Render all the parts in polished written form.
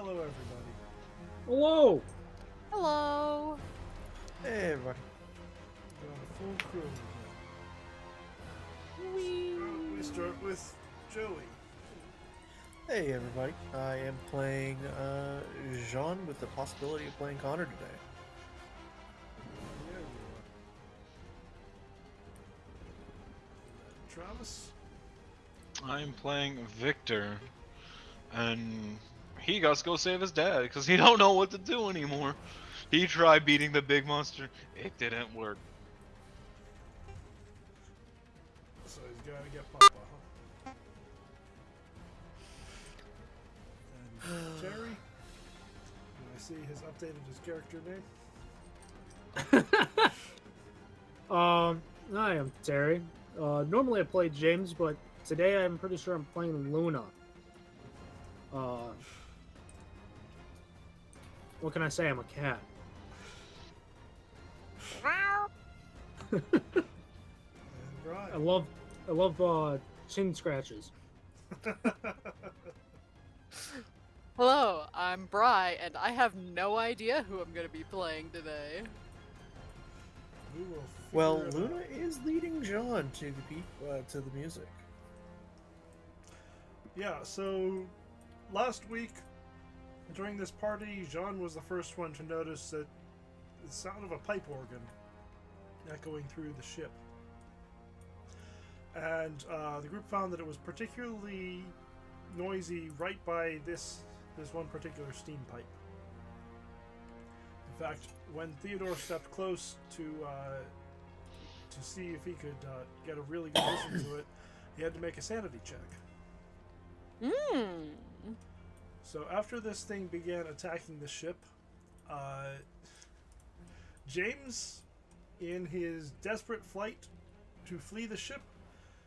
Hello, everybody. Hello! Hello. Hey, everybody. We're on a full crew again. Wee. We start with Joey. Hey, everybody. I am playing Jean with the possibility of playing Connor today. Yeah, we are. Travis. I'm playing Victor, and he got to go save his dad because he don't know what to do anymore. He tried beating the big monster, it didn't work. So he's got to get Papa, huh? And Terry. I see has updated his character name. I am Terry. Normally I play James, but today I'm pretty sure I'm playing Luna. What can I say? I'm a cat. And Brian. I love chin scratches. Hello, I'm Bri, and I have no idea who I'm going to be playing today. We will Well, figure it Luna out. is leading Jean to the music. Yeah, so last week during this party, Jean was the first one to notice that the sound of a pipe organ echoing through the ship. And the group found that it was particularly noisy right by this one particular steam pipe. In fact, when Theodore stepped close to see if he could get a really good listen to it, he had to make a sanity check. So after this thing began attacking the ship, James, in his desperate flight to flee the ship,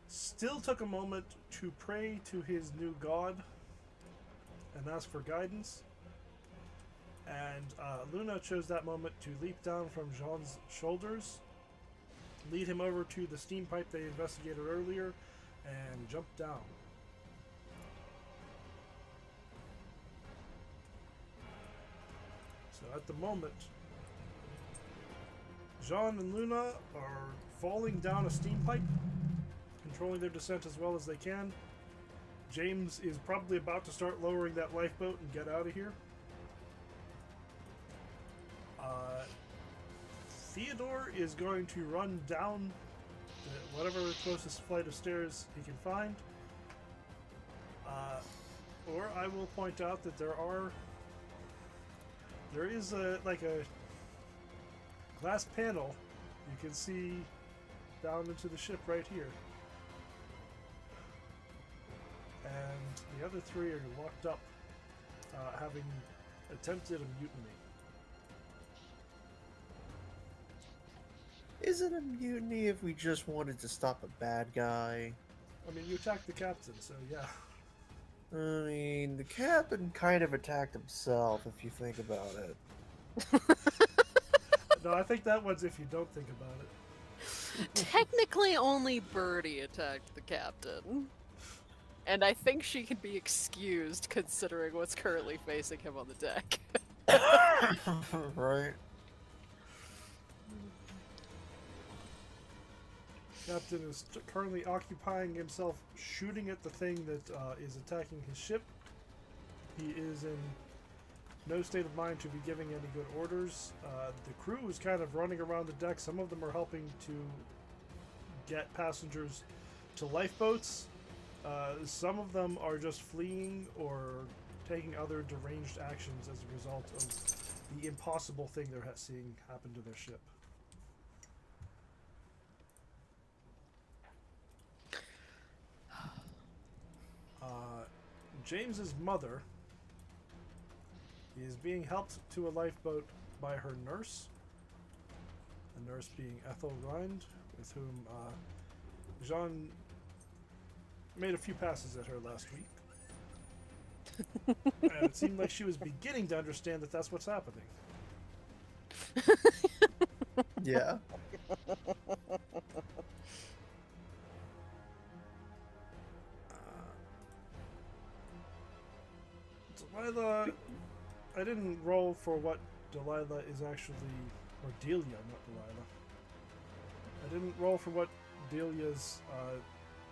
still took a moment to pray to his new god and ask for guidance. And Luna chose that moment to leap down from Jean's shoulders, lead him over to the steam pipe they investigated earlier, and jump down. So at the moment, Jean and Luna are falling down a steam pipe, controlling their descent as well as they can. James is probably about to start lowering that lifeboat and get out of here. Theodore is going to run down whatever closest flight of stairs he can find. Or I will point out that there is a glass panel you can see down into the ship right here. And the other three are locked up, having attempted a mutiny. Is it a mutiny if we just wanted to stop a bad guy? I mean, you attacked the captain, so yeah. I mean, the captain kind of attacked himself, if you think about it. No, I think that one's if you don't think about it. Technically, only Birdie attacked the captain. And I think she can be excused considering what's currently facing him on the deck. Right? Captain is currently occupying himself shooting at the thing that is attacking his ship. He is in no state of mind to be giving any good orders. The crew is kind of running around the deck. Some of them are helping to get passengers to lifeboats. Some of them are just fleeing or taking other deranged actions as a result of the impossible thing they're seeing happen to their ship. James's mother is being helped to a lifeboat by her nurse. The nurse being Ethel Rind, with whom Jean made a few passes at her last week. And it seemed like she was beginning to understand that that's what's happening. Yeah. Delilah, I didn't roll for what Delilah is actually, or Delia, not Delilah. I didn't roll for what Delia's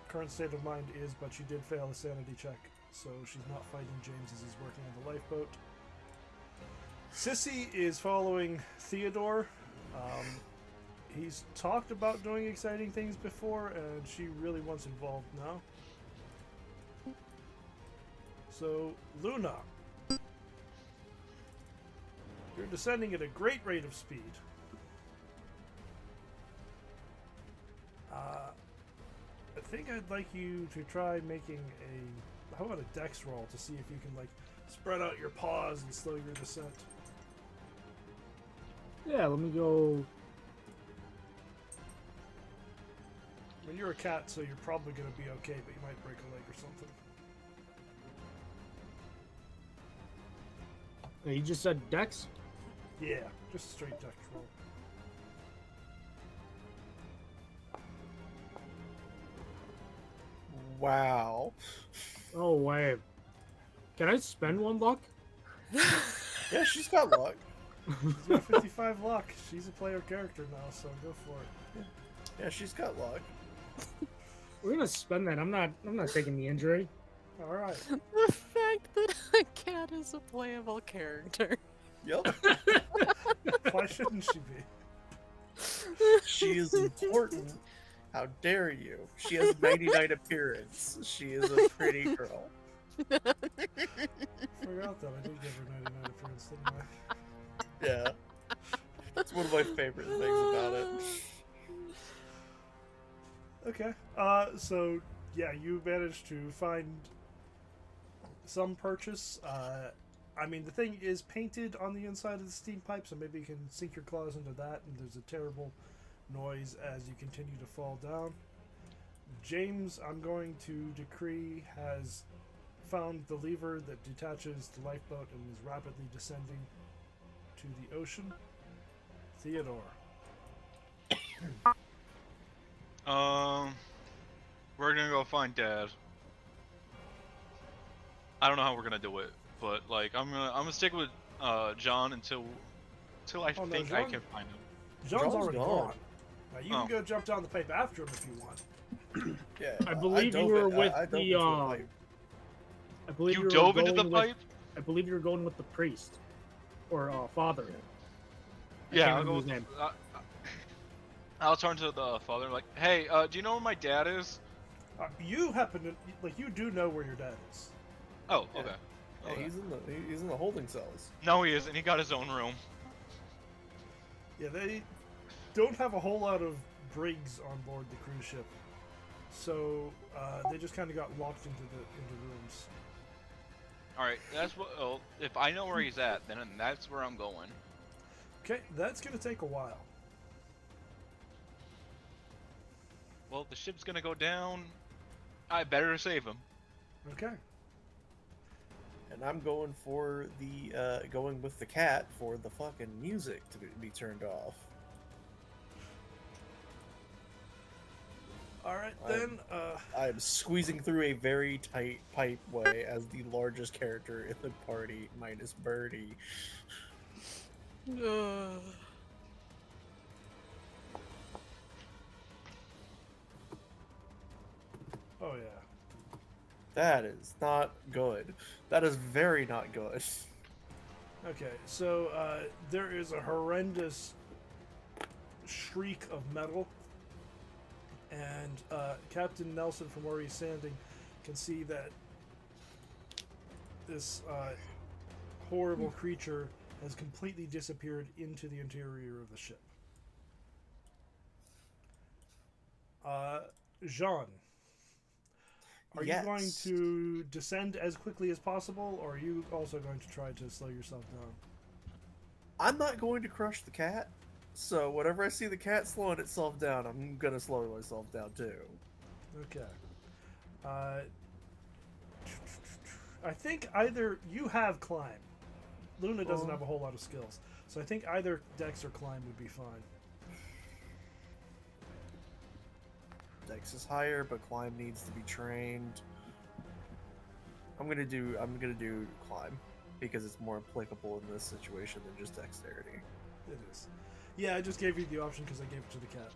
current state of mind is, but she did fail a sanity check, so she's not fighting James as he's working on the lifeboat. Sissy is following Theodore. He's talked about doing exciting things before, and she really wants involved now. So, Luna. You're descending at a great rate of speed. I think I'd like you to try making how about a dex roll to see if you can, like, spread out your paws and slow your descent. Yeah, let me go. I mean, you're a cat, so you're probably going to be okay, but you might break a leg or something. You just said Dex? Yeah, just a straight dex roll. Wow. Oh, wait. Can I spend 1 luck? Yeah, she's got luck. She's got 55 luck. She's a player character now, so go for it. Yeah, she's got luck. We're gonna spend that. I'm not taking the injury. All right. The fact that a cat is a playable character. Yep. Why shouldn't she be? She is important. How dare you? She has 99 appearance. She is a pretty girl. Forgot that I did give her 99 appearance, didn't I? Yeah. It's one of my favorite things about it. Okay. So yeah, you managed to find some purchase. I mean, the thing is painted on the inside of the steam pipe, so maybe you can sink your claws into that, and there's a terrible noise as you continue to fall down. James, I'm going to decree, has found the lever that detaches the lifeboat and is rapidly descending to the ocean. Theodore. We're gonna go find Dad. I don't know how we're gonna do it, but like I'm gonna stick with John until I Oh, no, think I John- can find him. John's John's already gone. gone. Now you can go jump down the pipe after him if you want. Yeah. I believe you were with I dove the, into a pipe. I believe You were dove into the going with- pipe? I believe you were going with the priest or father. Yeah, can't I'll remember go. his name. I'll turn to the father like, hey, do you know where my dad is? You happen to you do know where your dad is. Oh, Yeah. okay. Yeah, Okay. he's in the holding cells. No, he isn't. He got his own room. Yeah, they don't have a whole lot of brigs on board the cruise ship, so they just kind of got locked into rooms. All right, that's what. Oh, if I know where he's at, then that's where I'm going. Okay, that's gonna take a while. Well, the ship's gonna go down. I better save him. Okay. And I'm going for the going with the cat for the fucking music to be turned off. All right then. I'm squeezing through a very tight pipe way as the largest character in the party, minus Birdie. Oh yeah. That is not good. That is very not good. Okay, so there is a horrendous shriek of metal, and Captain Nelson, from where he's standing, can see that this horrible creature has completely disappeared into the interior of the ship. Jean, are you going Yes. to descend as quickly as possible, or are you also going to try to slow yourself down? I'm not going to crush the cat, so whenever I see the cat slowing itself down, I'm gonna slow myself down too. Okay. I think either you have climb. Luna doesn't have a whole lot of skills, so I think either Dex or climb would be fine. Dex is higher, but climb needs to be trained. I'm gonna do climb because it's more applicable in this situation than just dexterity. It is. Yeah, I just gave you the option because I gave it to the cat.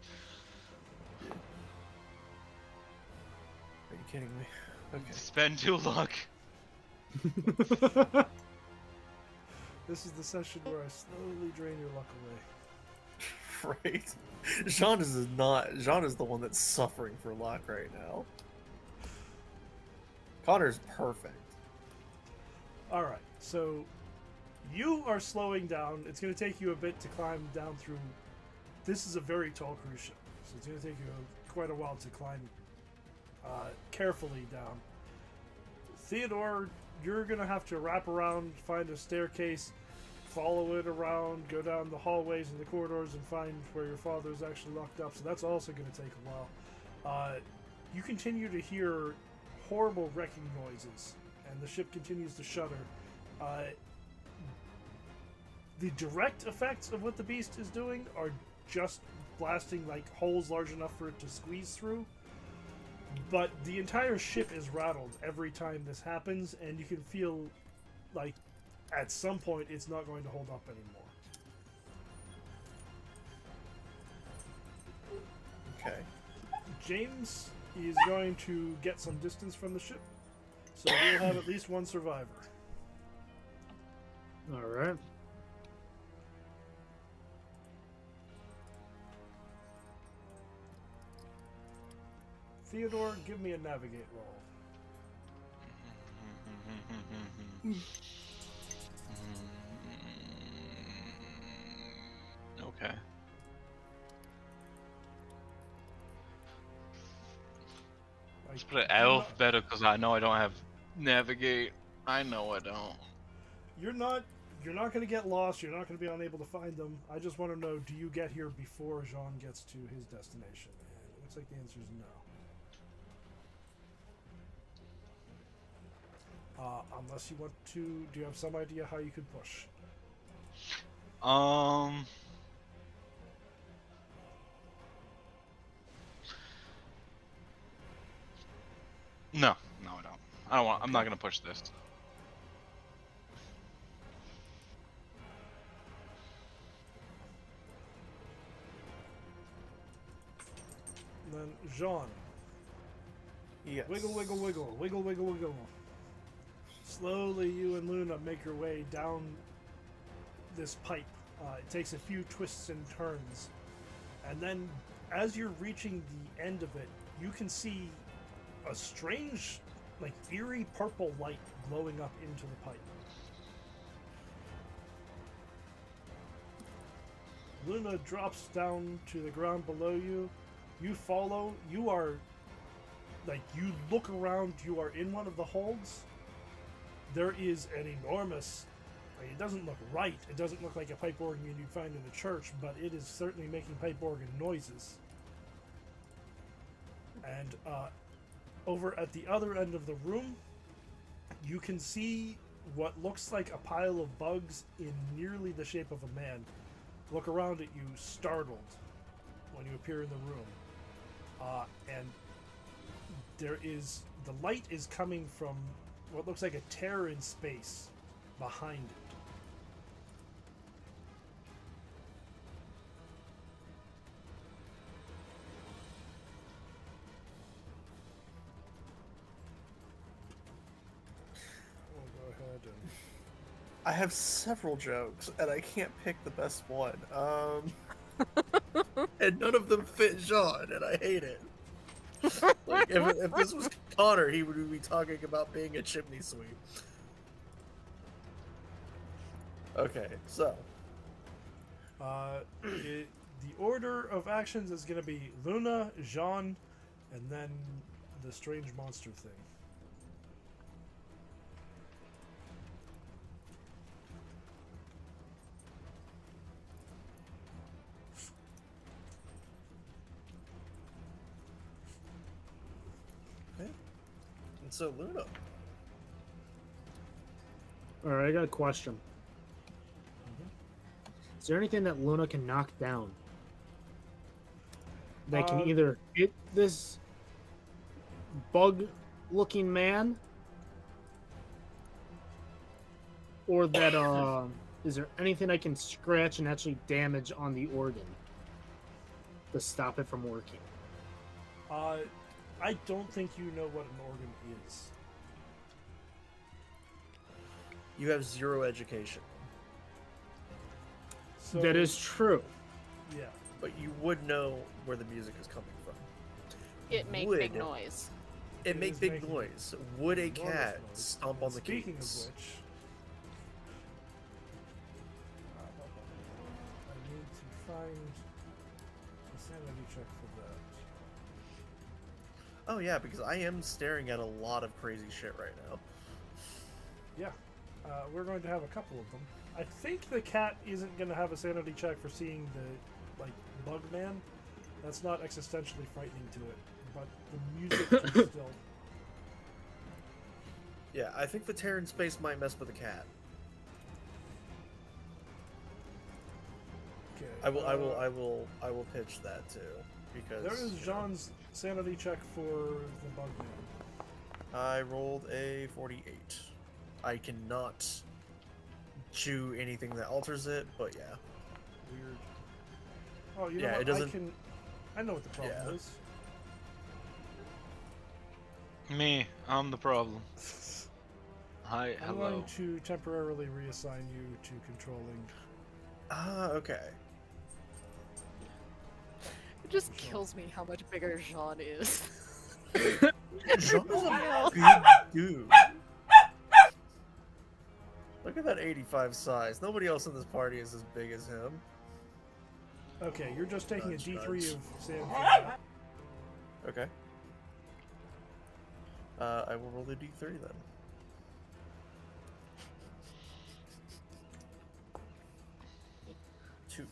Are you kidding me? Okay. Spend 2 luck. This is the session where I slowly drain your luck away. Right. Jean is the one that's suffering for luck right now. Connor's perfect. All right, so you are slowing down. It's going to take you a bit to climb down through. This is a very tall cruise ship, so it's going to take you quite a while to climb carefully down. Theodore, you're going to have to wrap around, find a staircase, follow it around, go down the hallways and the corridors and find where your father is actually locked up, so that's also going to take a while. You continue to hear horrible wrecking noises, and the ship continues to shudder. The direct effects of what the beast is doing are just blasting like holes large enough for it to squeeze through, but the entire ship is rattled every time this happens, and you can feel like at some point it's not going to hold up anymore. Okay. James is going to get some distance from the ship, so we'll have at least one survivor. All right. Theodore, give me a navigate roll. Okay. Let's put it alphabetical because I know I don't have navigate. I know I don't. You're not going to get lost. You're not going to be unable to find them. I just want to know, do you get here before Jean gets to his destination? And it looks like the answer is no. Unless you want to, do you have some idea how you could push? No, I don't. I don't want. I'm not gonna push this. And then Jean. Yes. Wiggle, wiggle, wiggle, wiggle, wiggle, wiggle. Slowly, you and Luna make your way down this pipe. It takes a few twists and turns, and then as you're reaching the end of it, you can see a strange, like eerie purple light glowing up into the pipe. Luna drops down to the ground below you. You follow. You are, like, you look around. You are in one of the holds. There is an enormous, like, it doesn't look right. It doesn't look like a pipe organ you'd find in a church, but it is certainly making pipe organ noises. And over at the other end of the room, you can see what looks like a pile of bugs in nearly the shape of a man. Look around at you, startled, when you appear in the room. And there is, the light is coming from what looks like a tear in space behind it. We'll go ahead and... I have several jokes, and I can't pick the best one. And none of them fit Jean, and I hate it. Like, if this was Connor, he would be talking about being a chimney sweep. Okay, so. The order of actions is going to be Luna, Jean, and then the strange monster thing. And so Luna. All right, I got a question. Is there anything that Luna can knock down that can either hit this bug-looking man, or that is there anything I can scratch and actually damage on the organ to stop it from working? I don't think you know what an organ is. You have 0 education, So, That is true. yeah. but you would know where the music is coming from. It make Would. big noise. It It makes is big making noise. Would a enormous cat noise. stomp And on the speaking keys? of which, I need to find a sanity check for that. Oh yeah, because I am staring at a lot of crazy shit right now. Yeah, we're going to have a couple of them. I think the cat isn't going to have a sanity check for seeing the bug man. That's not existentially frightening to it, but the music can still. Yeah, I think the tear in space might mess with the cat. Okay. I will pitch that too, because There is you know, Jean's sanity check for the bug man. I rolled a 48. I cannot chew anything that alters it, but yeah. Weird. Oh, you know Yeah, what? it doesn't- I know what the problem Yeah. is. Me, I'm the problem. Hi, I'm hello. going to temporarily reassign you to controlling. Ah, okay. It just kills me how much bigger Jean is. Jean is Yeah. a big dude. Look at that 85 size. Nobody else in this party is as big as him. Okay, you're just taking Nudge, a D3 nudge. of sand for that. Okay. I will roll the D3 then. Two.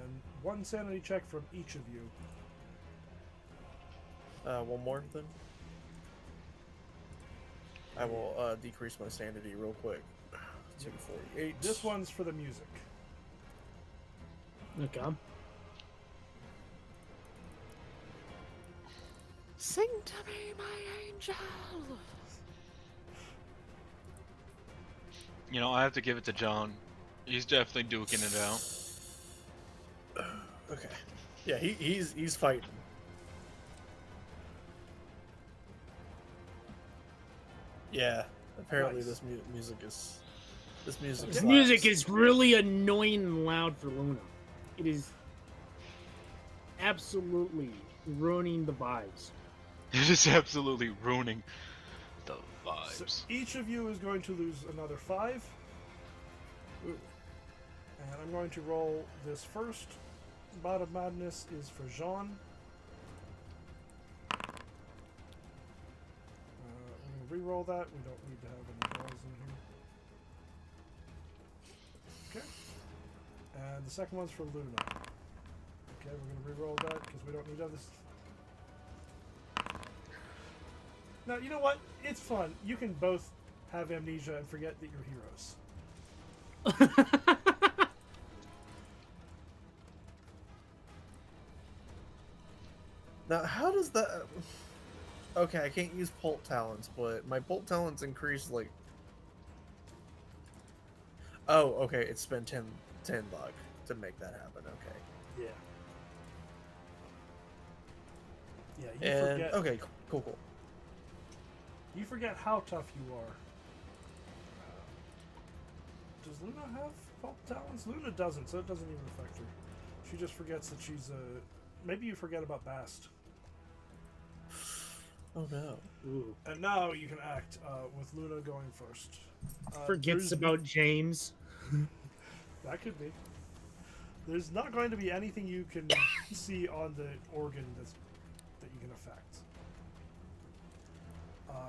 And one sanity check from each of you. One more then. I will decrease my sanity real quick to 48. This one's for the music. Okay. Sing to me, my angel. You know, I have to give it to John. He's definitely duking it out. Okay. Yeah, he's fighting. Yeah. Apparently Nice. this music is This slaps. music is really annoying and loud for Luna. It is absolutely ruining the vibes. It is absolutely ruining the So vibes. each of you is going to lose another 5. Ooh. And I'm going to roll this first. Bout of Madness is for Jean. I'm going to re-roll that. We don't need to have any draws in here. Okay. And the second one's for Luna. Okay, we're going to re-roll that because we don't need others. Now, you know what? It's fun. You can both have amnesia and forget that you're heroes. Now, how does that... Okay, I can't use Bolt Talents, but my Bolt Talents increase, like... Oh, okay, it's spent 10 luck to make that happen, okay. Yeah. Yeah, you And, forget. okay, cool. You forget how tough you are. Does Luna have pulp talents? Luna doesn't, so it doesn't even affect her. She just forgets that she's a. Maybe you forget about Bast. Oh no. Ooh. And now you can act with Luna going first. Forgets there's- about James. That could be. There's not going to be anything you can see on the organ that you can affect.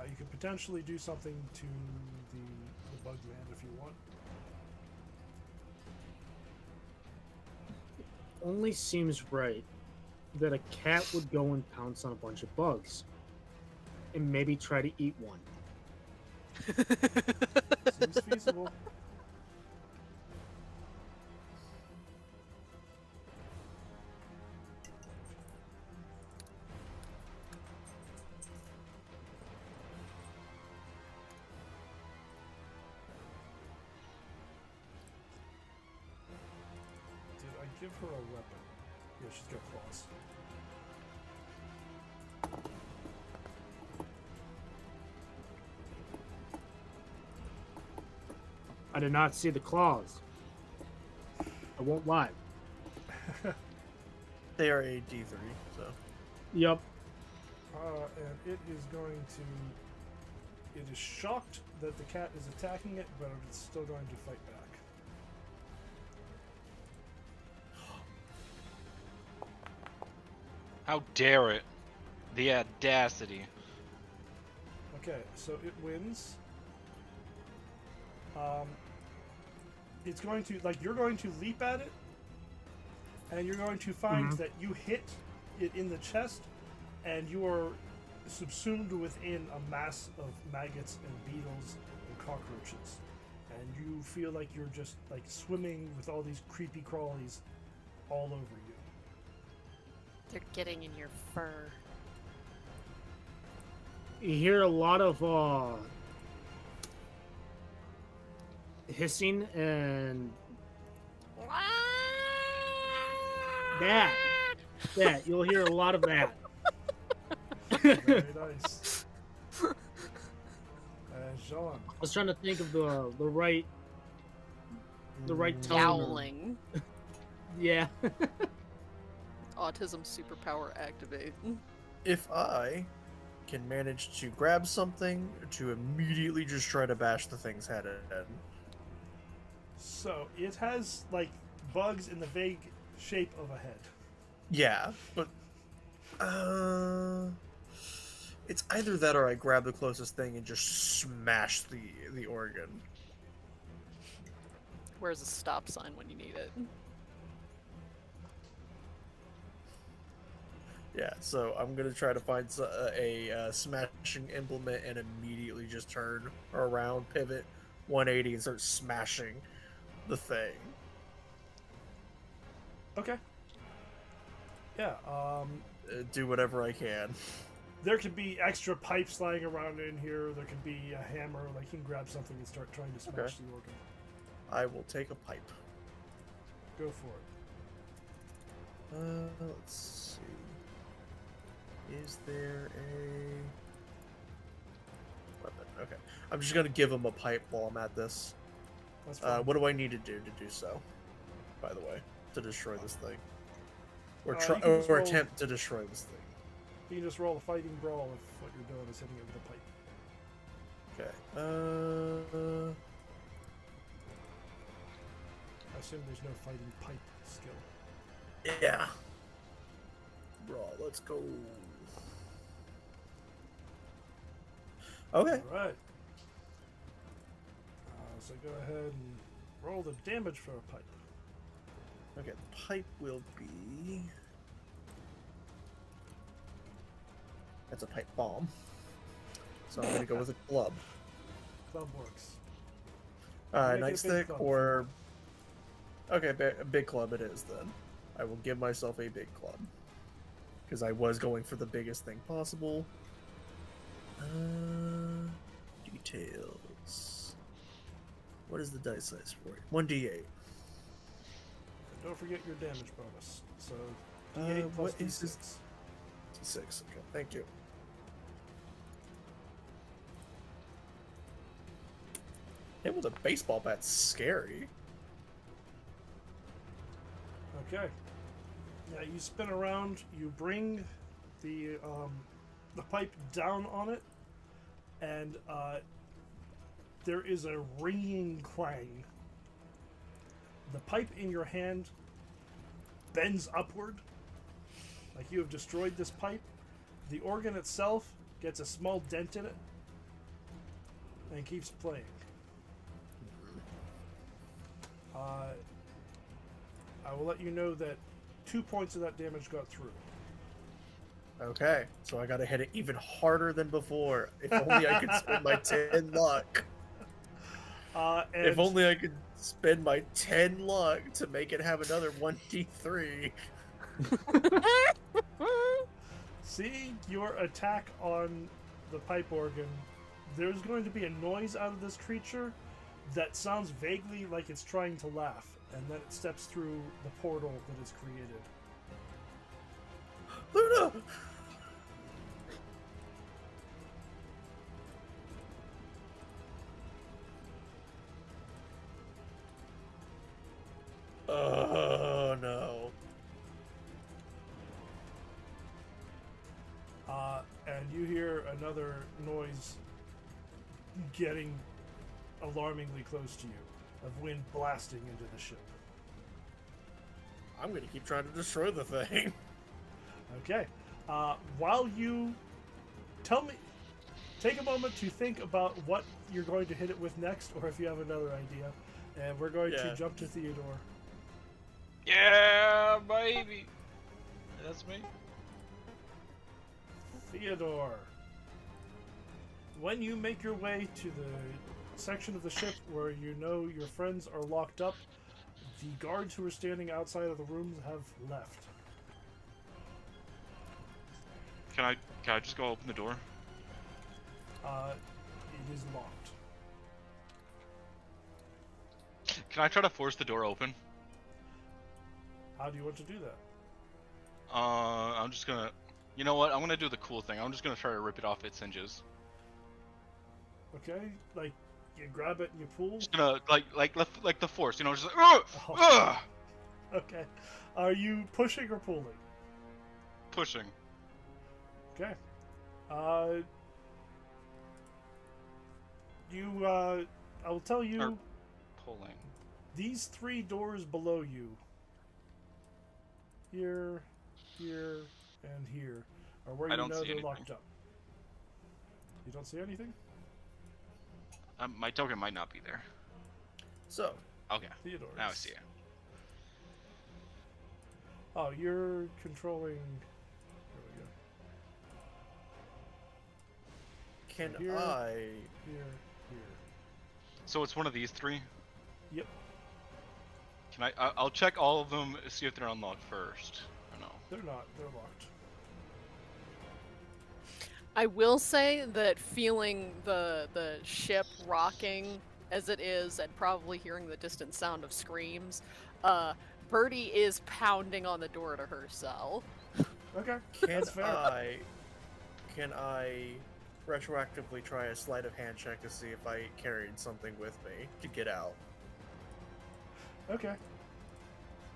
You could potentially do something to the bug man if you want. Only seems right that a cat would go and pounce on a bunch of bugs and maybe try to eat one. Seems feasible. give her a weapon. Yeah, she's got claws. I did not see the claws. I won't lie. They are a D3, so. Yep. And it is going to... It is shocked that the cat is attacking it, but it's still going to fight back. How dare it? The audacity. Okay, so it wins. It's going to, like, you're going to leap at it, and you're going to find that you hit it in the chest, and you are subsumed within a mass of maggots and beetles and cockroaches. And you feel like you're just, like, swimming with all these creepy crawlies all over you. They're getting in your fur. You hear a lot of hissing and that. You'll hear a lot of that. Very nice. Jean. I was trying to think of the right tone. Yowling. Yeah. Autism superpower activate. If I can manage to grab something to immediately just try to bash the thing's head in. So, it has, like, bugs in the vague shape of a head. Yeah, but it's either that or I grab the closest thing and just smash the organ. Where's a stop sign when you need it? Yeah, so I'm gonna try to find a smashing implement and immediately just turn around, pivot 180, and start smashing the thing. Okay. Yeah, Do whatever I can. there could be extra pipes lying around in here. There could be a hammer. Like, you can grab something and start trying to smash Okay. the organ. I will take a pipe. Go for it. Let's see. Is there a weapon? Okay. I'm just gonna give him a pipe while I'm at this. That's fine. What do I need to do so? By the way, to destroy this thing, or You can just roll- attempt to destroy this thing. You can just roll a fighting brawl if what you're doing is hitting it with a pipe. Okay. I assume there's no fighting pipe skill. Yeah. Brawl. Let's go. Okay. Alright. So go ahead and roll the damage for a pipe. Okay. The pipe will be. That's a pipe bomb. So I'm gonna go with a club. Club works. Make it a big Nightstick club. or. Okay, a big club it is then. I will give myself a big club. Because I was going for the biggest thing possible. Details. What is the dice size for it? 1d8. And don't forget your damage bonus. So D8 plus what is D6. this? D6. Okay, thank you. It was a baseball bat. Scary. Okay. Yeah, you spin around. You bring the pipe down on it, and there is a ringing clang. The pipe in your hand bends upward, like you have destroyed this pipe. The organ itself gets a small dent in it, and keeps playing. I will let you know that 2 points of that damage got through. Okay, so I gotta hit it even harder than before. If only I could spend my 10 luck. If only I could spend my 10 luck to make it have another 1d3. Seeing your attack on the pipe organ, there's going to be a noise out of this creature that sounds vaguely like it's trying to laugh. and then it steps through the portal that is created. Luna! Oh no. And you hear another noise getting alarmingly close to you, of wind blasting into the ship. I'm gonna keep trying to destroy the thing. Okay. While you take a moment to think about what you're going to hit it with next, or if you have another idea, and we're going to jump to Theodore. Yeah, baby. That's me. Theodore, when you make your way to the section of the ship where you know your friends are locked up, the guards who are standing outside of the rooms have left. Can I just go open the door? It is locked. Can I try to force the door open? How do you want to do that? I'm just gonna... You know what? I'm gonna do the cool thing. I'm just gonna try to rip it off its hinges. Okay, like you grab it and you pull. Just gonna like the force, you know, just like ugh, ugh! Okay, are you pushing or pulling? Pushing. Okay. I will tell you. Or pulling. These 3 doors below you. Here, here, and here are where I you don't know see they're anything. locked up. You don't see anything? My token might not be there. So, Okay. Theodore. Now I see it. Oh, you're controlling. There can Here. I... we go. Here. So it's one of these 3. Yep. Can I'll check all of them, see if they're unlocked first. Or no. They're not. They're locked. I will say that feeling the ship rocking as it is, and probably hearing the distant sound of screams, Birdie is pounding on the door to her cell. Okay. Can That's fair. can I retroactively try a sleight of hand check to see if I carried something with me to get out? Okay.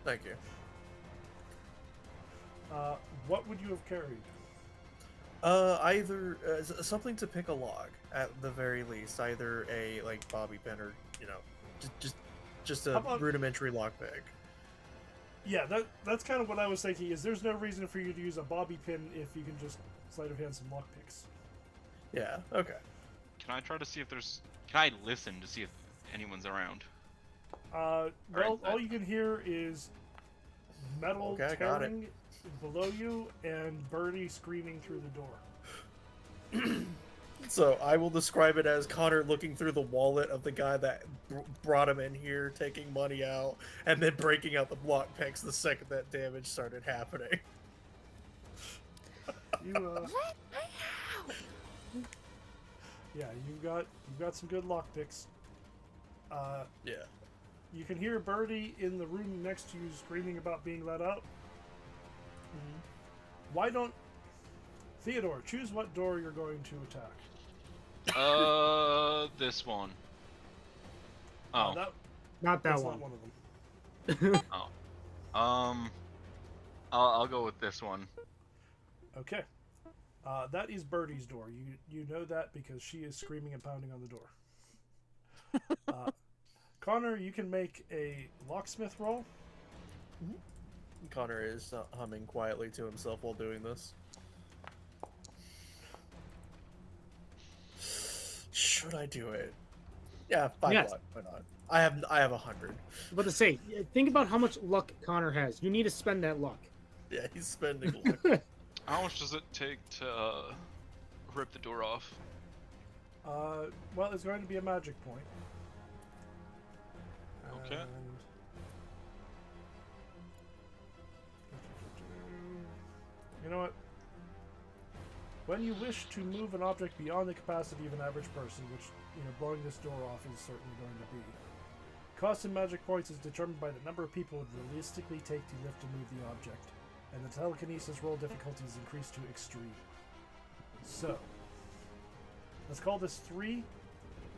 Thank you. What would you have carried? Either something to pick a lock at the very least. Either a like bobby pin or just a How about- rudimentary lockpick. Yeah, that's kind of what I was thinking. Is there's no reason for you to use a bobby pin if you can just sleight of hand some lockpicks. Yeah. Okay. Can I try to see if there's... Can I listen to see if anyone's around? Well, Alright, all you can hear is metal Okay, I got it. tearing below you and Birdie screaming through the door. So I will describe it as Connor looking through the wallet of the guy that brought him in here, taking money out, and then breaking out the lockpicks the second that damage started happening. Yeah, you've got some good lockpicks. Yeah. You can hear Birdie in the room next to you screaming about being let out. Why don't Theodore choose what door you're going to attack? This one. Oh. Not that That's one. not one of them. Oh. I'll go with this one. Okay. That is Birdie's door. You know that because she is screaming and pounding on the door. Connor, you can make a locksmith roll. Connor is humming quietly to himself while doing this. Should I do it? Yeah, 5 Yes. luck. Why not? I have 100. But to say, think about how much luck Connor has. You need to spend that luck. Yeah, he's spending luck. How much does it take to rip the door off? Well, it's going to be a magic point. Okay. And... You know what? When you wish to move an object beyond the capacity of an average person, which, blowing this door off is certainly going to be, Cost in magic points is determined by the number of people it would realistically take to lift and move the object, and the telekinesis roll difficulty is increased to extreme. So, let's call this 3,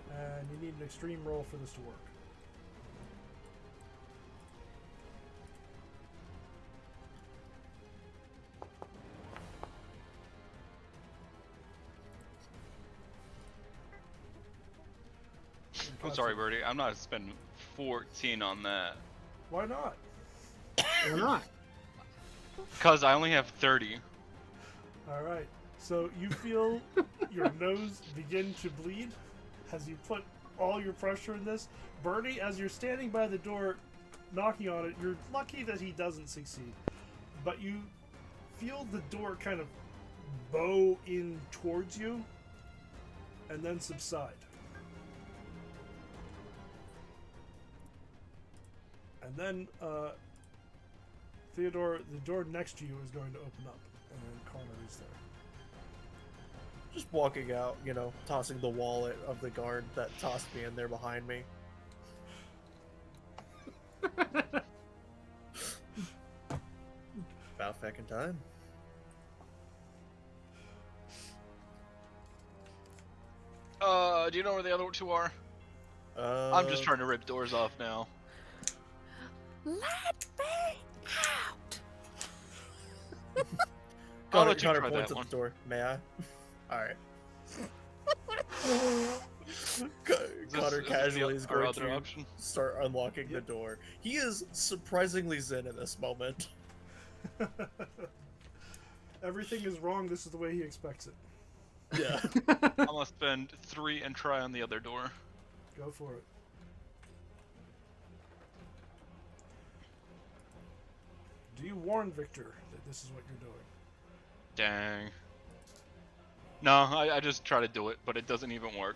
and you need an extreme roll for this to work. I'm sorry, Birdie. I'm not spending 14 on that. Why not? Why not? Because I only have 30. Alright, so you feel your nose begin to bleed as you put all your pressure in this. Bernie, as you're standing by the door knocking on it, you're lucky that he doesn't succeed. But you feel the door kind of bow in towards you and then subside. And then, Theodore, the door next to you is going to open up, and Connor is there. Just walking out, you know, tossing the wallet of the guard that tossed me in there behind me. About feckin' time. Do you know where the other two are? I'm just trying to rip doors off now. Let me out! I'll Connor, let you Connor try points that at one. the door. May I? Alright. Connor casually is going to option? start unlocking the door. He is surprisingly zen in this moment. Everything is wrong, this is the way he expects it. Yeah. I'm gonna spend 3 and try on the other door. Go for it. Do you warn Victor that this is what you're doing? Dang. No, I just try to do it, but it doesn't even work.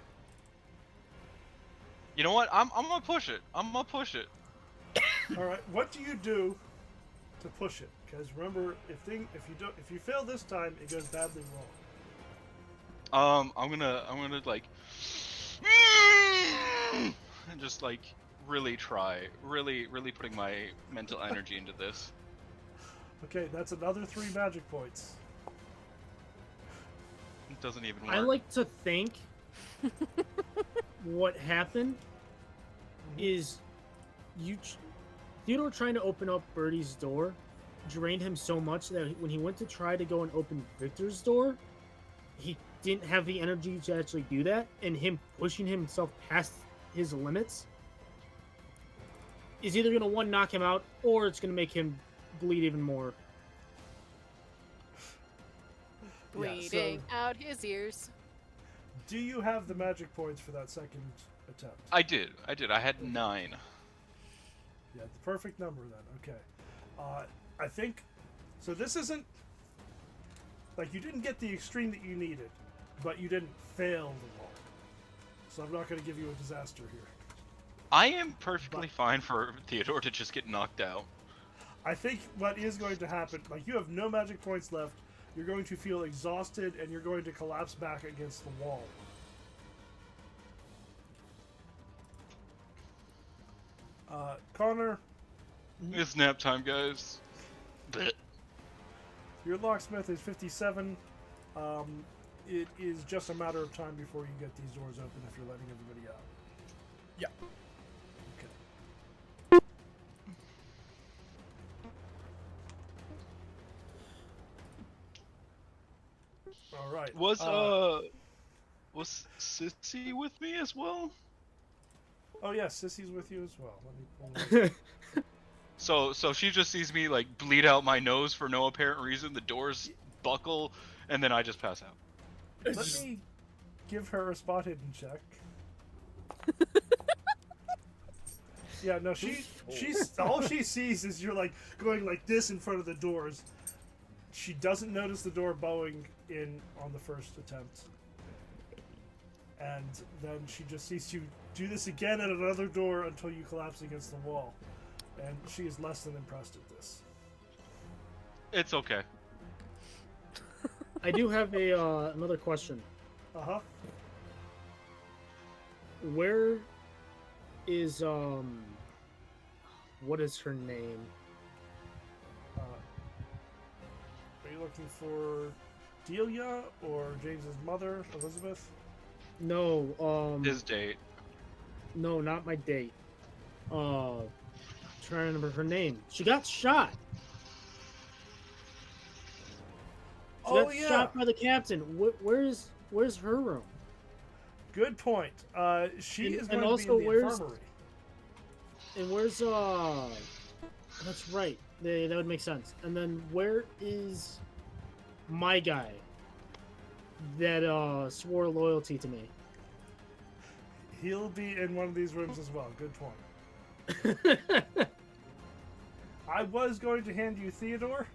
You know what? I'm gonna push it. I'm gonna push it. Alright, what do you do to push it? Because remember, if you fail this time, it goes badly wrong. I'm gonna like and just like really try, really putting my mental energy into this. Okay, that's another 3 magic points. It doesn't even work. I like to think what happened is Theodore trying to open up Birdie's door drained him so much that when he went to try to go and open Victor's door, he didn't have the energy to actually do that, and him pushing himself past his limits is either going to knock him out, or it's going to make him bleed even more. Bleeding out his ears. Do you have the magic points for that second attempt? I did. I had 9. Yeah, the perfect number then. Okay. I think... So this isn't... Like, you didn't get the extreme that you needed, but you didn't fail the wall. So I'm not going to give you a disaster here. I am perfectly fine for Theodore to just get knocked out. I think what is going to happen... Like, you have no magic points left. You're going to feel exhausted, and you're going to collapse back against the wall. Connor... It's nap time, guys. Your locksmith is 57. It is just a matter of time before you get these doors open if you're letting everybody out. Yeah. Okay. All right. Was Sissy with me as well? Oh yeah, Sissy's with you as well. Let me pull So she just sees me like bleed out my nose for no apparent reason. The doors buckle, and then I just pass out. Let me give her a spot hidden check. Yeah, no, she's all she sees is you're like going like this in front of the doors. She doesn't notice the door bowing in on the first attempt. And then she just sees you do this again at another door until you collapse against the wall. And she is less than impressed at this. It's okay. I do have a another question. Uh-huh. Where is What is her name? Are you looking for Delia or James's mother, Elizabeth? No, His date. No, not my date. Trying to remember her name. She got shot. She got shot by the captain. Where's her room? Good point. She is going also, to be in the infirmary. And where's That's right. That would make sense. And then where is my guy that swore loyalty to me? He'll be in one of these rooms as well. Good point. I was going to hand you Theodore,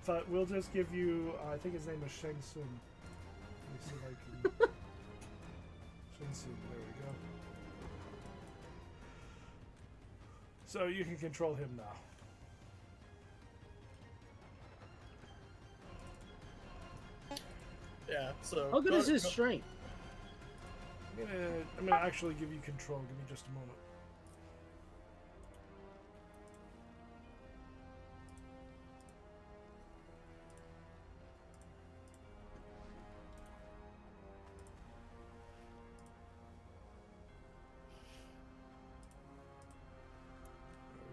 but we'll just give you, I think his name is Sheng Sun. Let me see if I can... Sheng Sun, there we go. So you can control him now. Yeah, so... How good is his strength? I'm gonna actually give you control. Give me just a moment.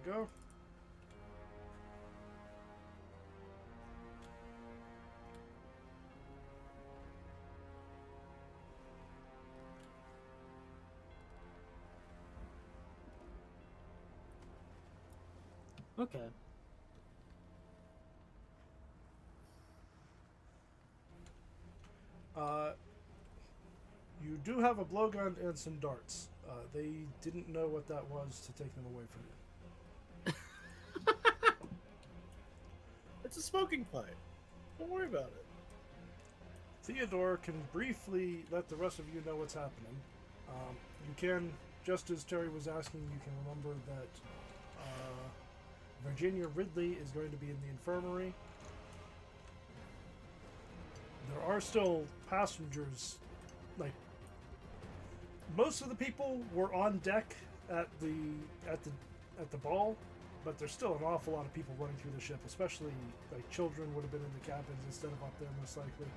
There we go. Okay. You do have a blowgun and some darts. They didn't know what that was to take them away from you. It's a smoking pipe. Don't worry about it. Theodore can briefly let the rest of you know what's happening. You can, just as Terry was asking, you can remember that Virginia Ridley is going to be in the infirmary. There are still passengers. Like, most of the people were on deck at the ball, but there's still an awful lot of people running through the ship, especially like children would have been in the cabins instead of up there most likely.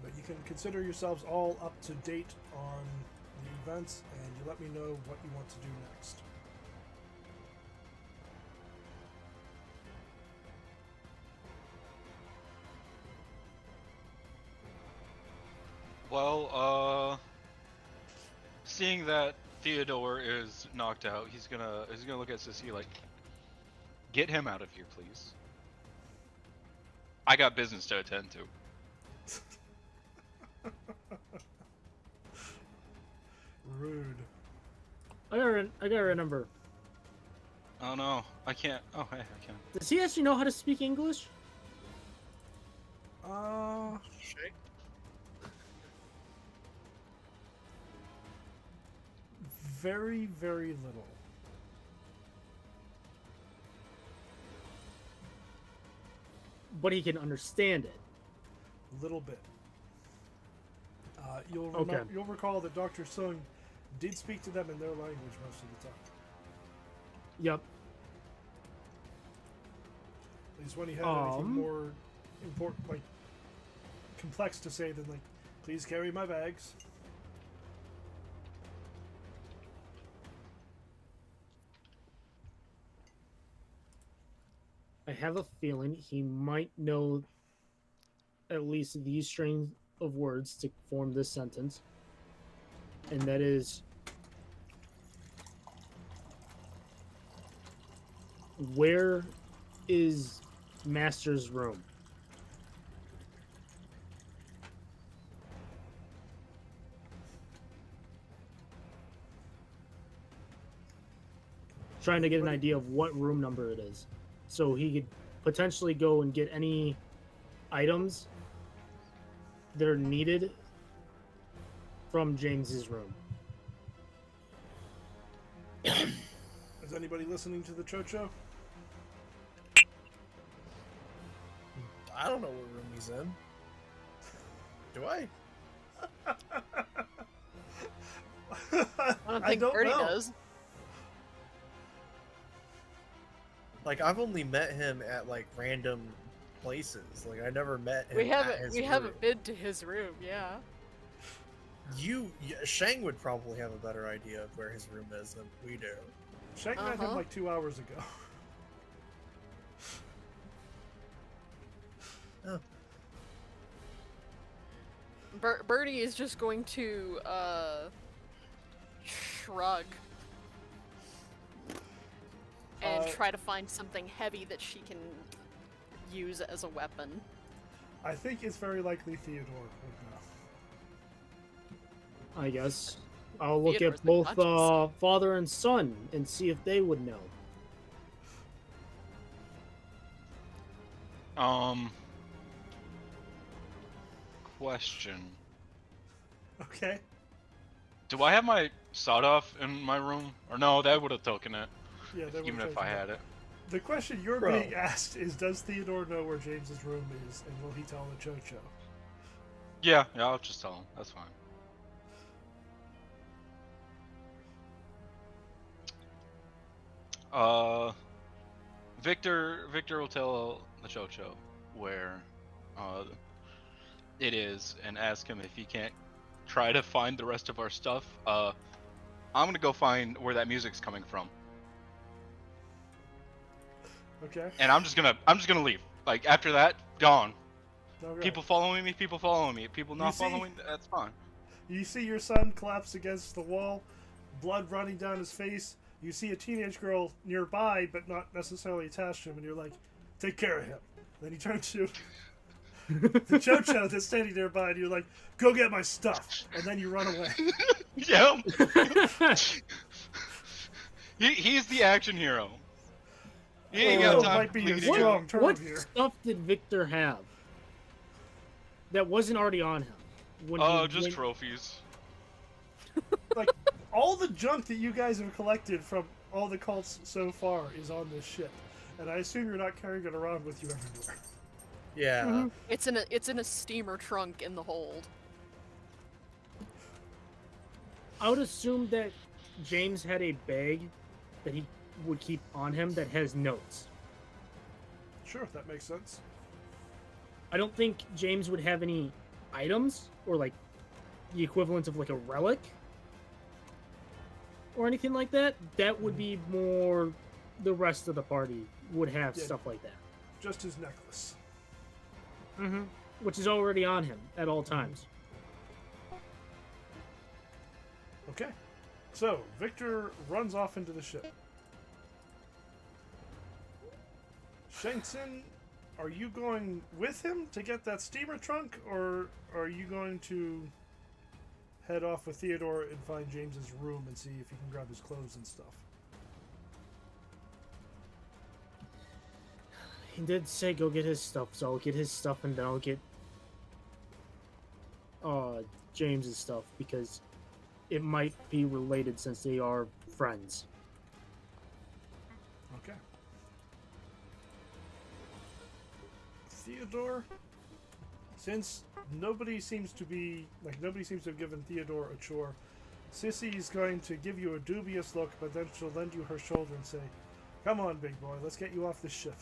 But you can consider yourselves all up to date on the events, and you let me know what you want to do next. Well, seeing that Theodore is knocked out, he's gonna look at Sissy like, get him out of here, please. I got business to attend to. Rude. I gotta remember. Oh no, I can't. Oh hey, I can. Does he actually know how to speak English? Shake. Very, very little. But he can understand it. A little bit. Okay. You'll recall that Dr. Sung did speak to them in their language most of the time. Yep. At least when he had anything more important, like complex to say than like, please carry my bags. I have a feeling he might know at least these strains of words to form this sentence. And that is, where is Master's room? Trying to get an idea of what room number it is, so he could potentially go and get any items that are needed from James's room. Is anybody listening to the Chocho? I don't know what room he's in. Do I? I don't think Birdie does. Like, I've only met him at like random places. Like, I never met him. We haven't been to his room, yeah. Shang would probably have a better idea of where his room is than we do. Shang met him like 2 hours ago. Oh. Birdie is just going to shrug and try to find something heavy that she can use as a weapon. I think it's very likely Theodore would know. I guess I'll look at both father and son and see if they would know. Question. Okay. Do I have my sawed-off in my room? Or no, that would have taken it. Yeah, that even if I had it. The question you're being asked is, does Theodore know where James's room is, and will he tell the Chocho? Yeah, I'll just tell him. That's fine. Victor will tell the Chocho where it is and ask him if he can't try to find the rest of our stuff. I'm gonna go find where that music's coming from. Okay. And I'm just gonna leave. Like, after that, gone. Okay. People following me, people not following, that's fine. You see your son collapse against the wall, blood running down his face. You see a teenage girl nearby, but not necessarily attached to him, and you're like, take care of him. Then you turn to the Chocho that's standing nearby, and you're like, go get my stuff. And then you run away. Yeah. He's the action hero. He ain't got time might be a strong term what here. Stuff did Victor have that wasn't already on him? Just trophies. Like, all the junk that you guys have collected from all the cults so far is on this ship, and I assume you're not carrying it around with you everywhere. Yeah. Mm-hmm. It's in a steamer trunk in the hold. I would assume that James had a bag that he would keep on him that has notes. Sure, that makes sense. I don't think James would have any items or like the equivalent of like a relic or anything like that. That would be more the rest of the party would have stuff like that. Just his necklace. Mm-hmm. Which is already on him at all times. Okay. So, Victor runs off into the ship. Shang-Tsung, are you going with him to get that steamer trunk, or are you going to head off with Theodore and find James's room and see if you can grab his clothes and stuff? He did say go get his stuff, so I'll get his stuff and then I'll get James's stuff, because it might be related since they are friends. Okay. Theodore, since nobody seems to have given Theodore a chore, Sissy's going to give you a dubious look, but then she'll lend you her shoulder and say, come on, big boy, let's get you off this ship.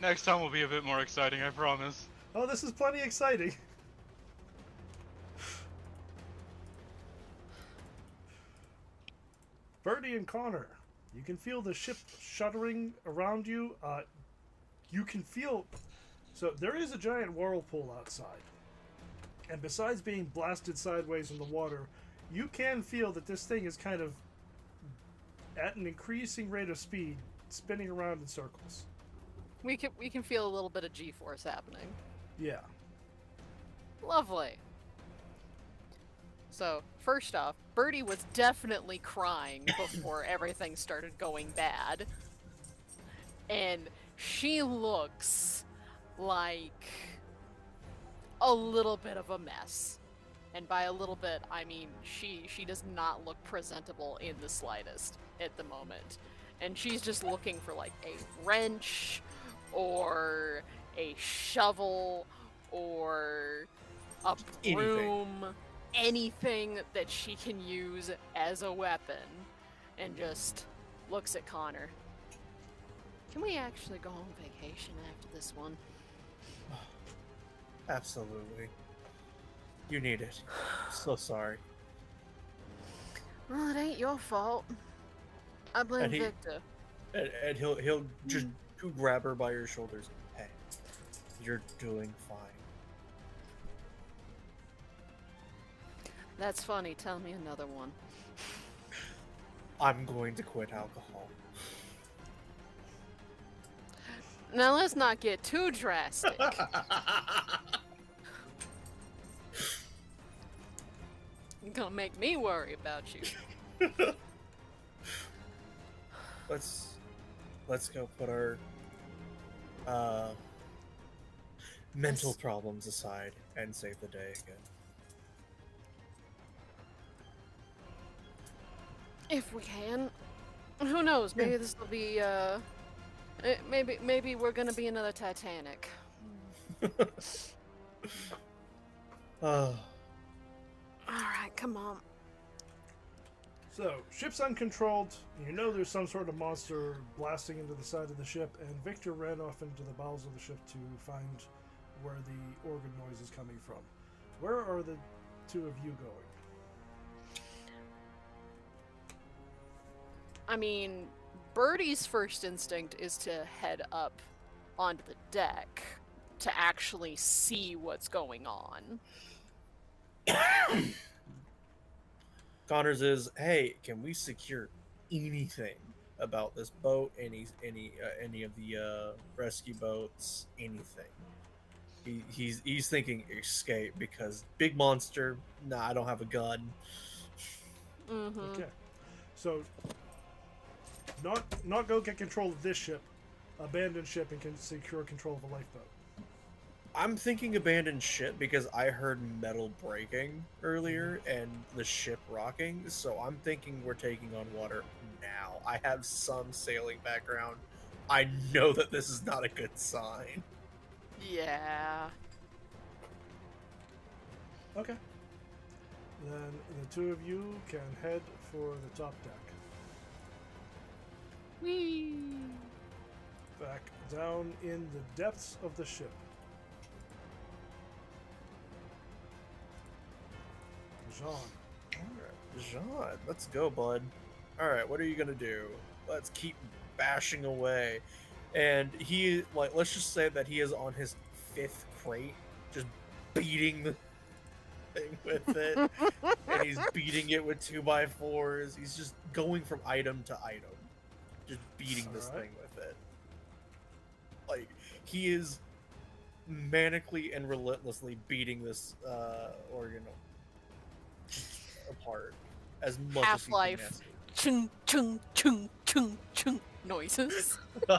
Next time will be a bit more exciting, I promise. Oh, this is plenty exciting. Birdie and Connor, you can feel the ship shuddering around you. You can feel... So there is a giant whirlpool outside. And besides being blasted sideways in the water, you can feel that this thing is kind of at an increasing rate of speed, spinning around in circles. We can feel a little bit of G-force happening. Yeah. Lovely. So, first off, Birdie was definitely crying before everything started going bad. And she looks like a little bit of a mess. And by a little bit, I mean she does not look presentable in the slightest at the moment. And she's just looking for like a wrench or a shovel or a Anything. broom, anything that she can use as a weapon, and just looks at Connor. Can we actually go on vacation after this one? Absolutely. You need it. So sorry. Well, it ain't your fault. I blame And he- Victor. And he'll just grab her by her shoulders. Hey, you're doing fine. That's funny. Tell me another one. I'm going to quit alcohol. Now let's not get too drastic. You're gonna make me worry about you. Let's go put our mental problems aside and save the day again. If we can. Who knows? Maybe this will be, maybe we're gonna be another Titanic. Alright, come on. So, ship's uncontrolled. You know there's some sort of monster blasting into the side of the ship, and Victor ran off into the bowels of the ship to find where the organ noise is coming from. Where are the two of you going? I mean, Birdie's first instinct is to head up onto the deck to actually see what's going on. Connor's is, hey, can we secure anything about this boat? Any of the rescue boats? Anything? He's thinking escape because big monster. Nah, I don't have a gun. Mm-hmm. Okay. So, not go get control of this ship, abandon ship, and can secure control of a lifeboat. I'm thinking abandoned ship because I heard metal breaking earlier and the ship rocking, so I'm thinking we're taking on water now. I have some sailing background. I know that this is not a good sign. Yeah. Okay. Then the two of you can head for the top deck. Whee! Back down in the depths of the ship. Jean. Alright, Jean, let's go, bud. Alright, what are you gonna do? Let's keep bashing away. And he, like, let's just say that he is on his 5th crate, just beating the thing with it. And he's beating it with 2x4s. He's just going from item to item. Just beating this Alright. thing with it. Like, he is manically and relentlessly beating this organ apart as much Half-Life. as he Chung, chung, chung, chung, chung noises. can.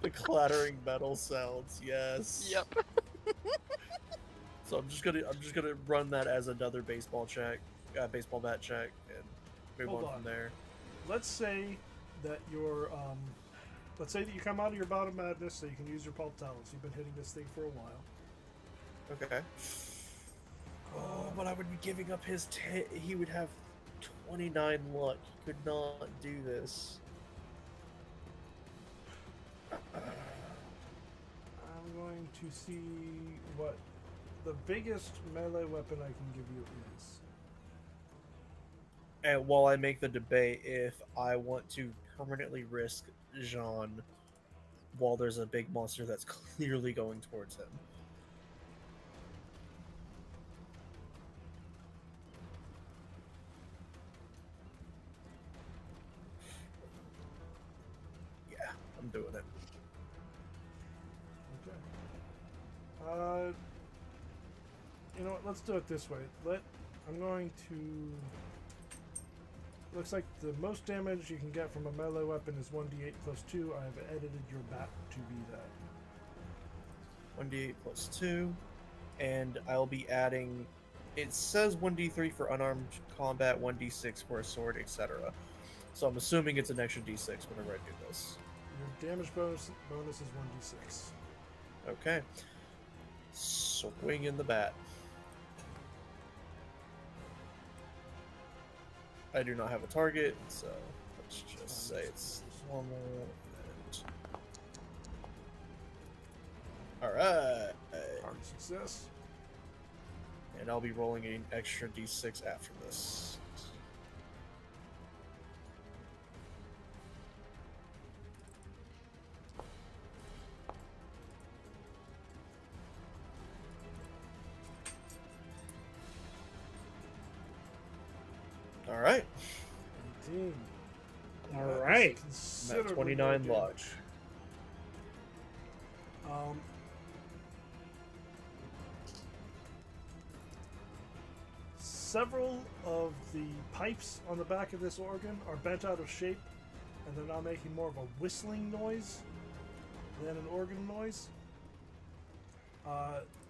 The clattering metal sounds, yes. Yep. So I'm just gonna run that as another baseball bat check, and move Hold on on. from there. Let's say that you're, let's say that you come out of your bout of madness, so you can use your pulp talents. You've been hitting this thing for a while. Okay. Oh, but I would be giving up his. He would have 29 luck. He could not do this. I'm going to see what the biggest melee weapon I can give you is. And while I make the debate if I want to permanently risk Jean while there's a big monster that's clearly going towards him. Yeah, I'm doing it. Okay. You know what? Let's do it this way. I'm going to. Looks like the most damage you can get from a melee weapon is 1d8 plus 2. I have edited your bat to be that. 1d8 plus 2, and I'll be adding. It says 1d3 for unarmed combat, 1d6 for a sword, etc. So I'm assuming it's an extra d6 whenever I do this. Your damage bonus is 1d6. Okay. Swing in the bat. I do not have a target, so let's just say it's normal. Alright. Target success. And I'll be rolling an extra d6 after this. Alright. 18. All That is right. I'm at considerably 29 more luck. damage. Several of the pipes on the back of this organ are bent out of shape, and they're now making more of a whistling noise than an organ noise.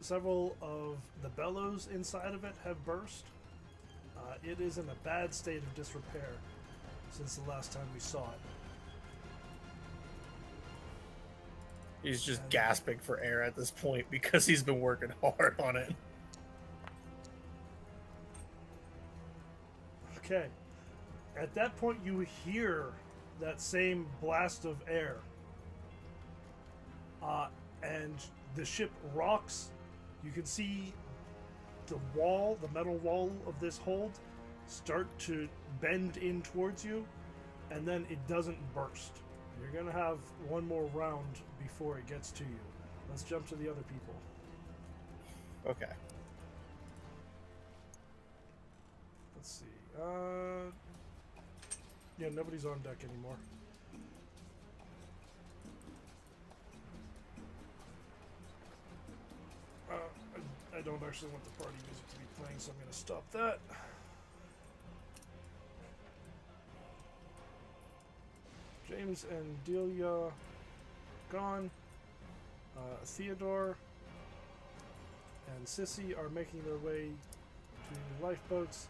Several of the bellows inside of it have burst. It is in a bad state of disrepair since the last time we saw it. He's just gasping for air at this point because he's been working hard on it. Okay. At that point, you hear that same blast of air. And the ship rocks. You can see the wall, the metal wall of this hold, start to bend in towards you, and then it doesn't burst. You're going to have one more round before it gets to you. Let's jump to the other people. Okay. Let's see. Yeah, nobody's on deck anymore. I don't actually want the party music to be playing, so I'm going to stop that. James and Delia gone. Theodore and Sissy are making their way to the lifeboats.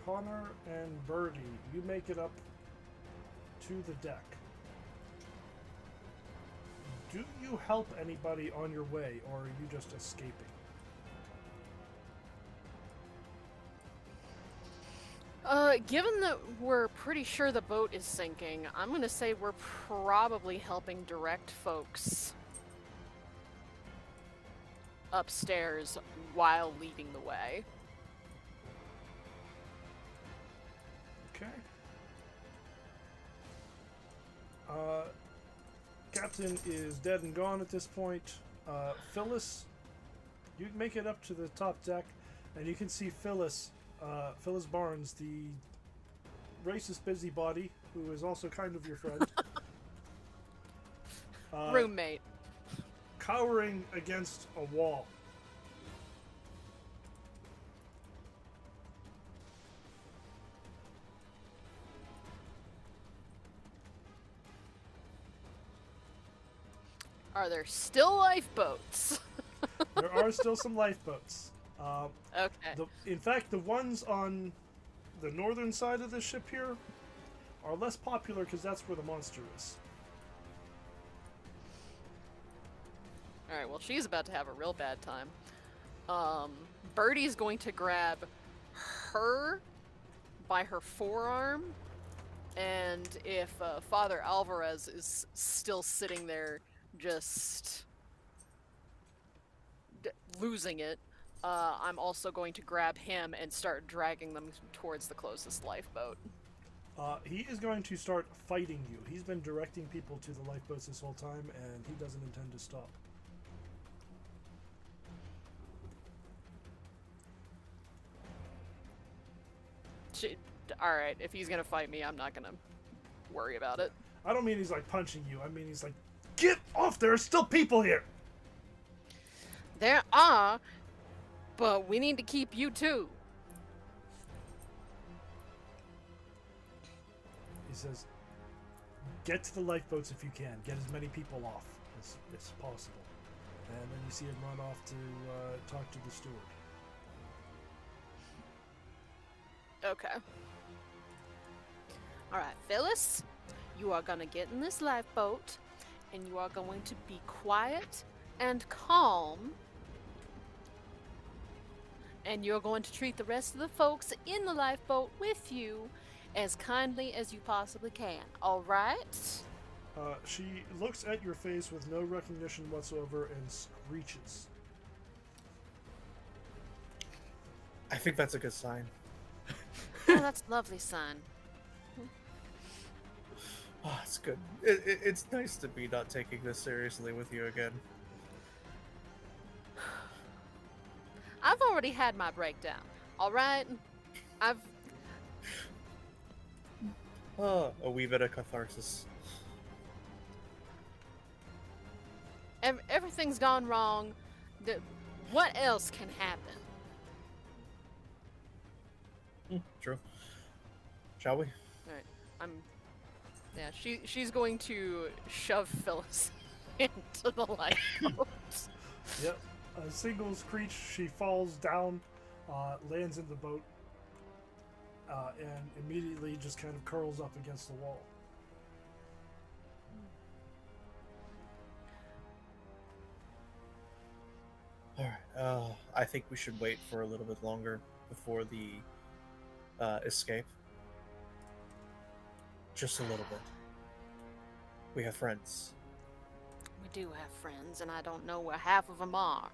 Connor and Birdie, you make it up to the deck. Do you help anybody on your way, or are you just escaping? Given that we're pretty sure the boat is sinking, I'm gonna say we're probably helping direct folks upstairs while leading the way. Okay. Captain is dead and gone at this point. Phyllis, you make it up to the top deck, and you can see Phyllis Barnes, the racist busybody, who is also kind of your friend. Roommate. Cowering against a wall. Are there still lifeboats? There are still some lifeboats. Okay. In fact, the ones on the northern side of the ship here are less popular because that's where the monster is. Alright, well, she's about to have a real bad time. Birdie's going to grab her by her forearm, and if Father Alvarez is still sitting there just losing it, I'm also going to grab him and start dragging them towards the closest lifeboat. He is going to start fighting you. He's been directing people to the lifeboats this whole time, and he doesn't intend to stop. Alright, if he's gonna fight me, I'm not gonna worry about it. I don't mean he's like punching you. I mean he's like, get off! There are still people here! There are, but we need to keep you too. He says, get to the lifeboats if you can. Get as many people off as possible. And then you see him run off to talk to the steward. Okay. Alright, Phyllis, you are gonna get in this lifeboat, and you are going to be quiet and calm. And you're going to treat the rest of the folks in the lifeboat with you as kindly as you possibly can, alright? She looks at your face with no recognition whatsoever and screeches. I think that's a good sign. Oh, that's a lovely, son. Oh, it's good. It's nice to be not taking this seriously with you again. I've already had my breakdown, alright? Oh, a wee bit of catharsis. Everything's gone wrong. What else can happen? True. Shall we? Alright, yeah, she's going to shove Phyllis into the lifeboat. Yep. A single screech, she falls down, lands in the boat, and immediately just kind of curls up against the wall. Alright, I think we should wait for a little bit longer before the escape. Just a little bit. We have friends. We do have friends, and I don't know where half of them are.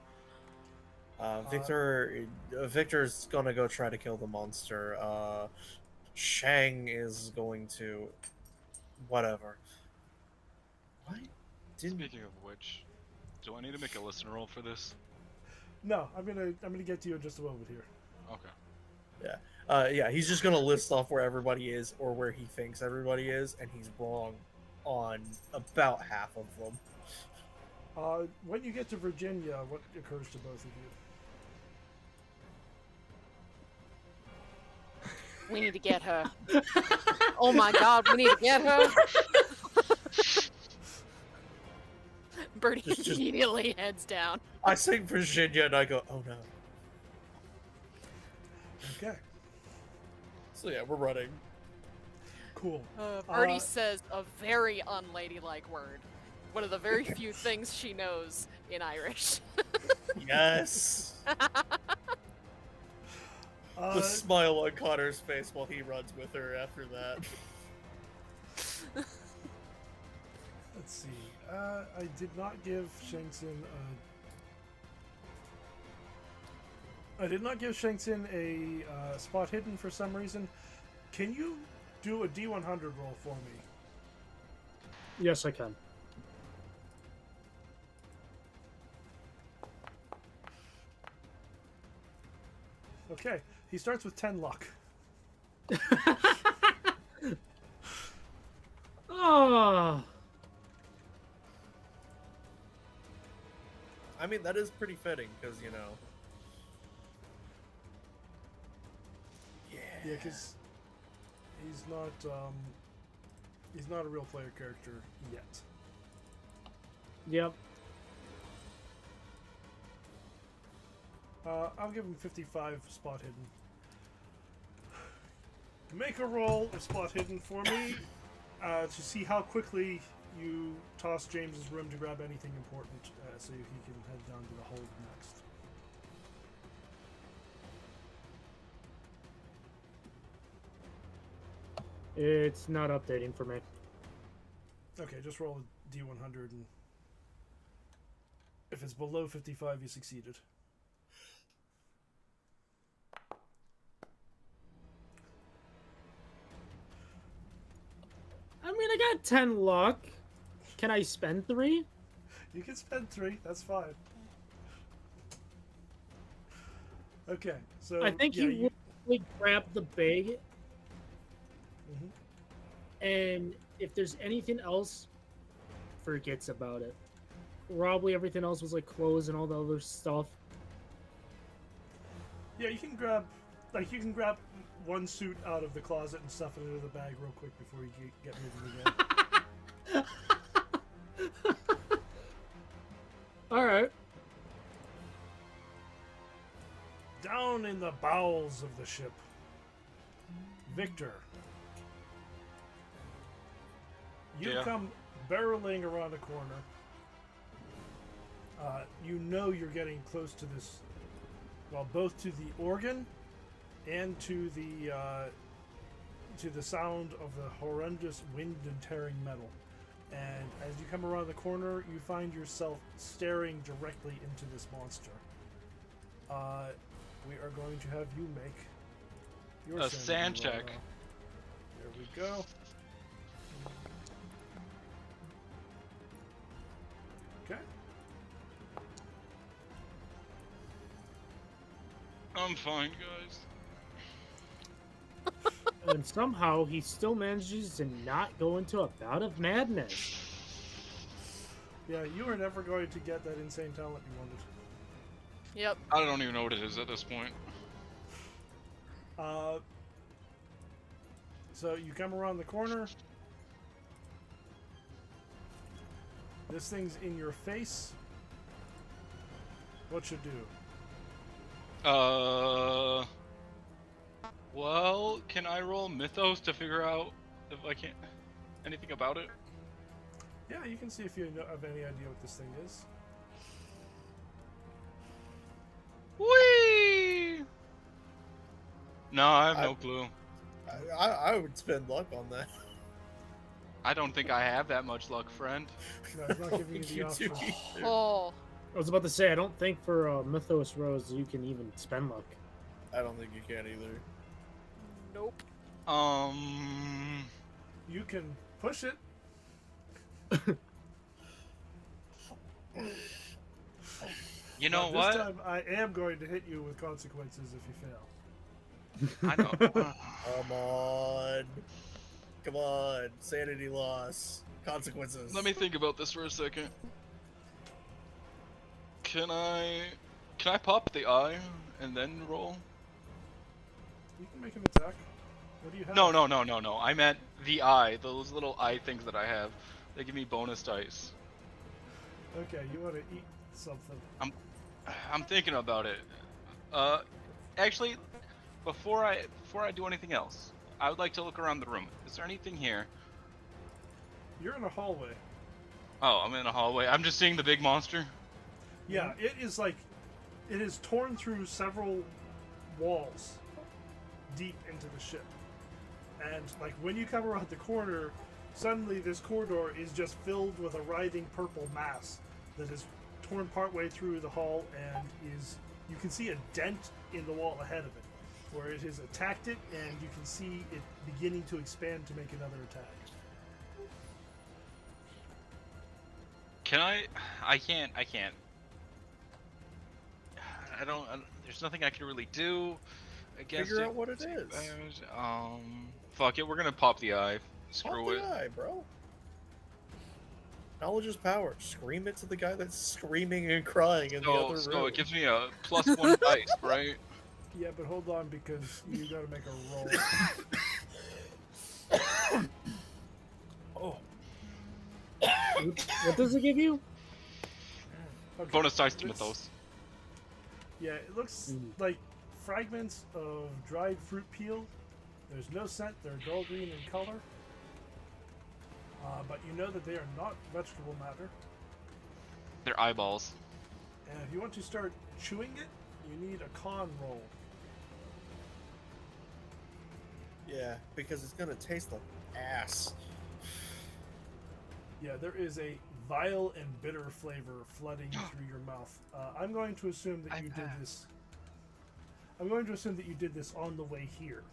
Victor's gonna go try to kill the monster. Shang is going to... whatever. Why didn't... Speaking of which, do I need to make a listen roll for this? No, I'm gonna get to you in just a moment here. Okay. Yeah. Yeah, he's just gonna list off where everybody is or where he thinks everybody is, and he's wrong on about half of them. When you get to Virginia, what occurs to both of you? We need to get her. Oh my god, we need to get her. Birdie immediately heads down. I say Virginia and I go, oh no. Okay. So yeah, we're running. Cool. Birdie says a very unladylike word. One of the very few things she knows in Irish. Yes. The smile on Connor's face while he runs with her after that. Let's see. I did not give Shang-Tsung a spot hidden for some reason. Can you do a D100 roll for me? Yes, I can. Okay. He starts with 10 luck. Oh. I mean, that is pretty fitting, because, you know... Yeah, because he's not a real player character yet. Yep. I'll give him 55 spot hidden. Make a roll of spot hidden for me to see how quickly you toss James's room to grab anything important, so he can head down to the hold next. It's not updating for me. Okay, just roll a D100, and if it's below 55, you succeeded. I mean, I got 10 luck. Can I spend 3? You can spend 3. That's fine. Okay, so I think you would grab the bag. Mm-hmm. And if there's anything else, forgets about it. Probably everything else was like clothes and all the other stuff. Yeah, you can grab one suit out of the closet and stuff it into the bag real quick before you get moving again. All right. Down in the bowels of the ship, Victor. You Yeah. come barreling around a corner. You know you're getting close to this, well, both to the organ and to the sound of the horrendous wind and tearing metal. And as you come around the corner, you find yourself staring directly into this monster. We are going to have you make your A sanity sand roll check. now. There we go. Okay. I'm fine, guys. And somehow he still manages to not go into a bout of madness. Yeah, you are never going to get that insane talent you wanted. Yep. I don't even know what it is at this point. So you come around the corner. This thing's in your face. What should do? Well, can I roll Mythos to figure out if I can't anything about it? Yeah, you can see if you have any idea what this thing is. Whee! No, I have no clue. I would spend luck on that. I don't think I have that much luck, friend. No, it's not giving you the You option. do either. Oh. I was about to say, I don't think for Mythos Rose you can even spend luck. I don't think you can either. Nope. You can push it. You know But what? This time I am going to hit you with consequences if you fail. I know. Come on. Come on. Sanity loss. Consequences. Let me think about this for a second. Can I pop the eye and then roll? You can make an attack. What do you have? No. I meant the eye, those little eye things that I have. They give me bonus dice. Okay, you want to eat something. I'm thinking about it. Actually, before I do anything else, I would like to look around the room. Is there anything here? You're in a hallway. Oh, I'm in a hallway. I'm just seeing the big monster. Yeah, it is like, it is torn through several walls deep into the ship. And like when you come around the corner, suddenly this corridor is just filled with a writhing purple mass that is torn partway through the hall and you can see a dent in the wall ahead of it where it has attacked it, and you can see it beginning to expand to make another attack. Can I can't. I don't. There's nothing I can really do against Figure it. out what it is. Fuck it. We're gonna pop the eye. Screw Pop it. the eye, bro. Knowledge is power. Scream it to the guy that's screaming and crying in the other room. So it gives me a +1 dice, right? Yeah, but hold on, because you gotta make a roll. Oh. What does it give you? Okay, Bonus dice to it's- Mythos. Yeah, it looks like fragments of dried fruit peel. There's no scent, they're dull green in color. But you know that they are not vegetable matter. They're eyeballs. And if you want to start chewing it, you need a con roll. Yeah, because it's gonna taste like ass. Yeah, there is a vile and bitter flavor flooding through your mouth. I'm going to assume that you did this. I'm going to assume that you did this on the way here.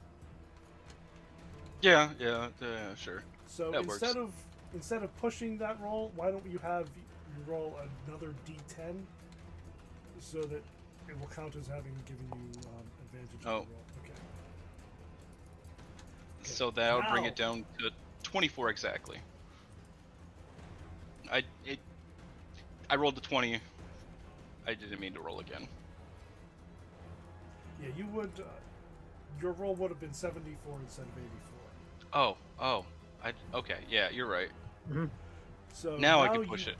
Yeah, sure. So That works. instead of pushing that roll, why don't you have you roll another D10 so that it will count as having given you advantage on Oh. the roll. Okay. So that would bring Now- it down to 24 exactly. I rolled a 20. I didn't mean to roll again. Yeah, you would. Your roll would have been 74 instead of 84. Oh. Okay, yeah, you're right. So Now I can push it.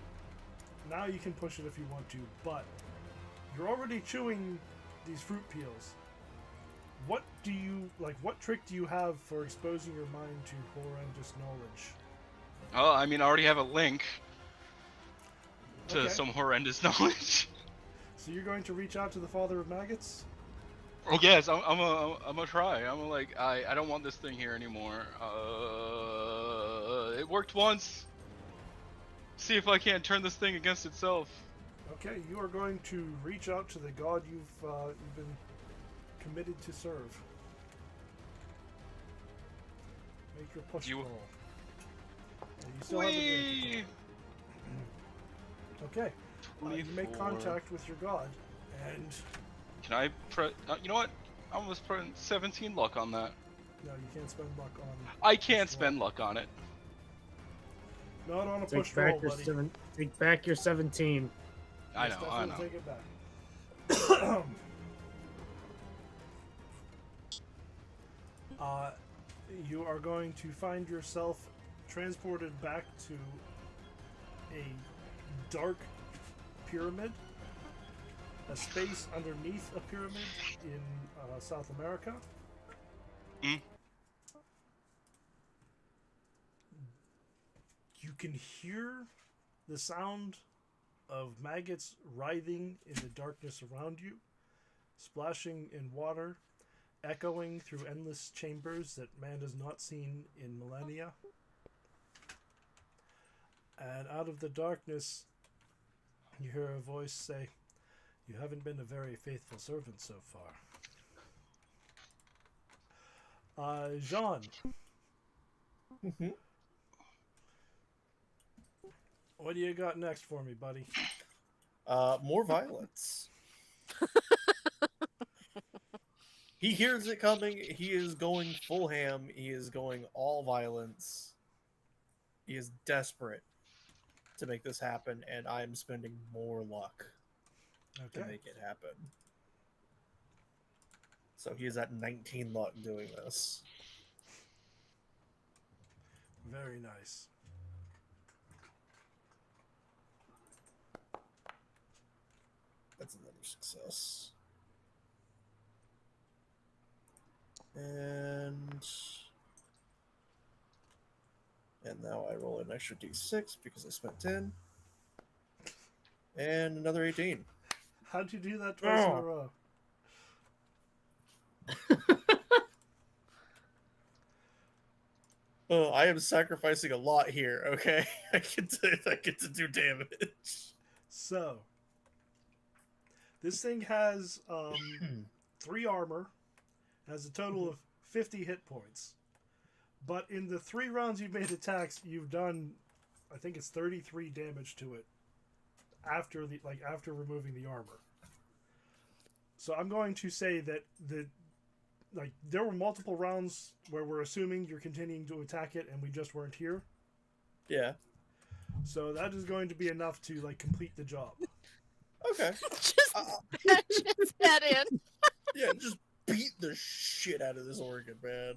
Now you can push it if you want to, but you're already chewing these fruit peels. what do you like? What trick do you have for exposing your mind to horrendous knowledge? Oh, I mean, I already have a link to Okay. some horrendous knowledge. So you're going to reach out to the Father of Maggots? Oh yes, I'm gonna try. I don't want this thing here anymore. It worked once. See if I can't turn this thing against itself. Okay, you are going to reach out to the god you've been committed to serve. Make your push roll. You still have Whee! Okay. You make contact with your god, and can I you know what? I'm gonna put 17 luck on that. no, you can't spend luck on. I can't spend luck on it. Not on a Take push back roll, your buddy. take back your 17. I Yes, know, I know. definitely take it back. You are going to find yourself transported back to a dark pyramid, a space underneath a pyramid in South America. Mm. You can hear the sound of maggots writhing in the darkness around you, splashing in water, echoing through endless chambers that man has not seen in millennia. And out of the darkness, you hear a voice say, "You haven't been a very faithful servant so far." Jean. Mm-hmm. What do you got next for me, buddy? More violence. He hears it coming. He is going full ham. He is going all violence. He is desperate to make this happen, and I am spending more luck to make it happen. So he is at 19 luck doing this. Very nice. That's another success. And now I roll an extra d6 because I spent 10. And another 18. How'd you do that twice in a row? Oh, I am sacrificing a lot here, okay? I get to do damage. So, this thing has 3 armor, has a total of 50 hit points. But in the 3 rounds you've made attacks, you've done, I think it's 33 damage to it after removing the armor. So I'm going to say that there were multiple rounds where we're assuming you're continuing to attack it and we just weren't here. Yeah. So that is going to be enough to complete the job. Okay. Just bash his head in. Yeah, just beat the shit out of this organ, man.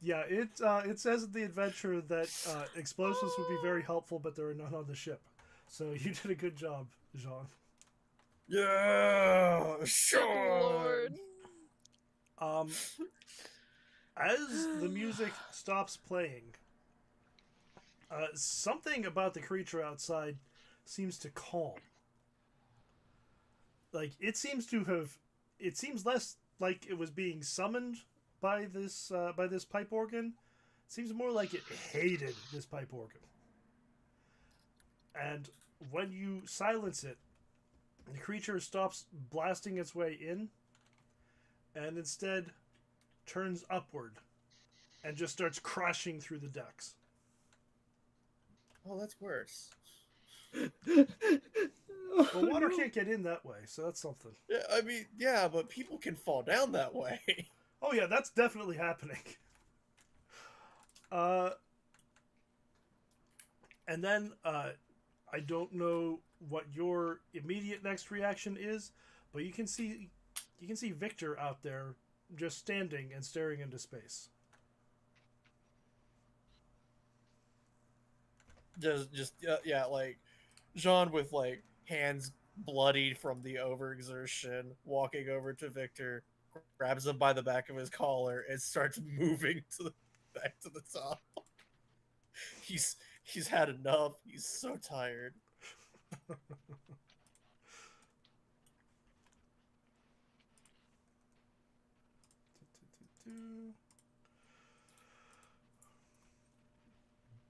Yeah, it says in the adventure that explosives would be very helpful, but there are none on the ship. So you did a good job, Jean. Yeah, sure. Lord. As the music stops playing, something about the creature outside seems to calm. It seems less like it was being summoned by this pipe organ. It seems more like it hated this pipe organ. And when you silence it, the creature stops blasting its way in and instead turns upward and just starts crashing through the decks. Oh, that's worse. Well, water can't get in that way, so that's something. Yeah, I mean, yeah, but people can fall down that way. Oh yeah, that's definitely happening. And then I don't know what your immediate next reaction is, but you can see Victor out there just standing and staring into space. Just yeah, Jean with hands bloodied from the overexertion, walking over to Victor. grabs him by the back of his collar and starts moving back to the top. He's had enough. He's so tired.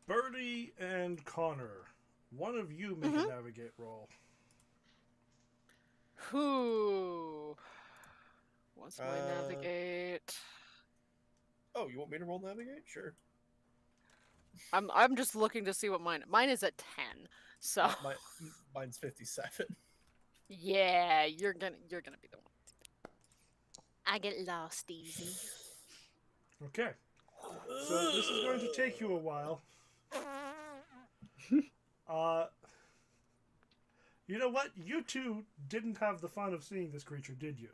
Birdie and Connor, one of you make a navigate roll. Who wants my navigate? Oh, you want me to roll navigate? Sure. I'm just looking to see what mine is at 10. So mine's 57. Yeah, you're gonna be the one. I get lost easy. Okay. So this is going to take you a while. You know what? You two didn't have the fun of seeing this creature, did you?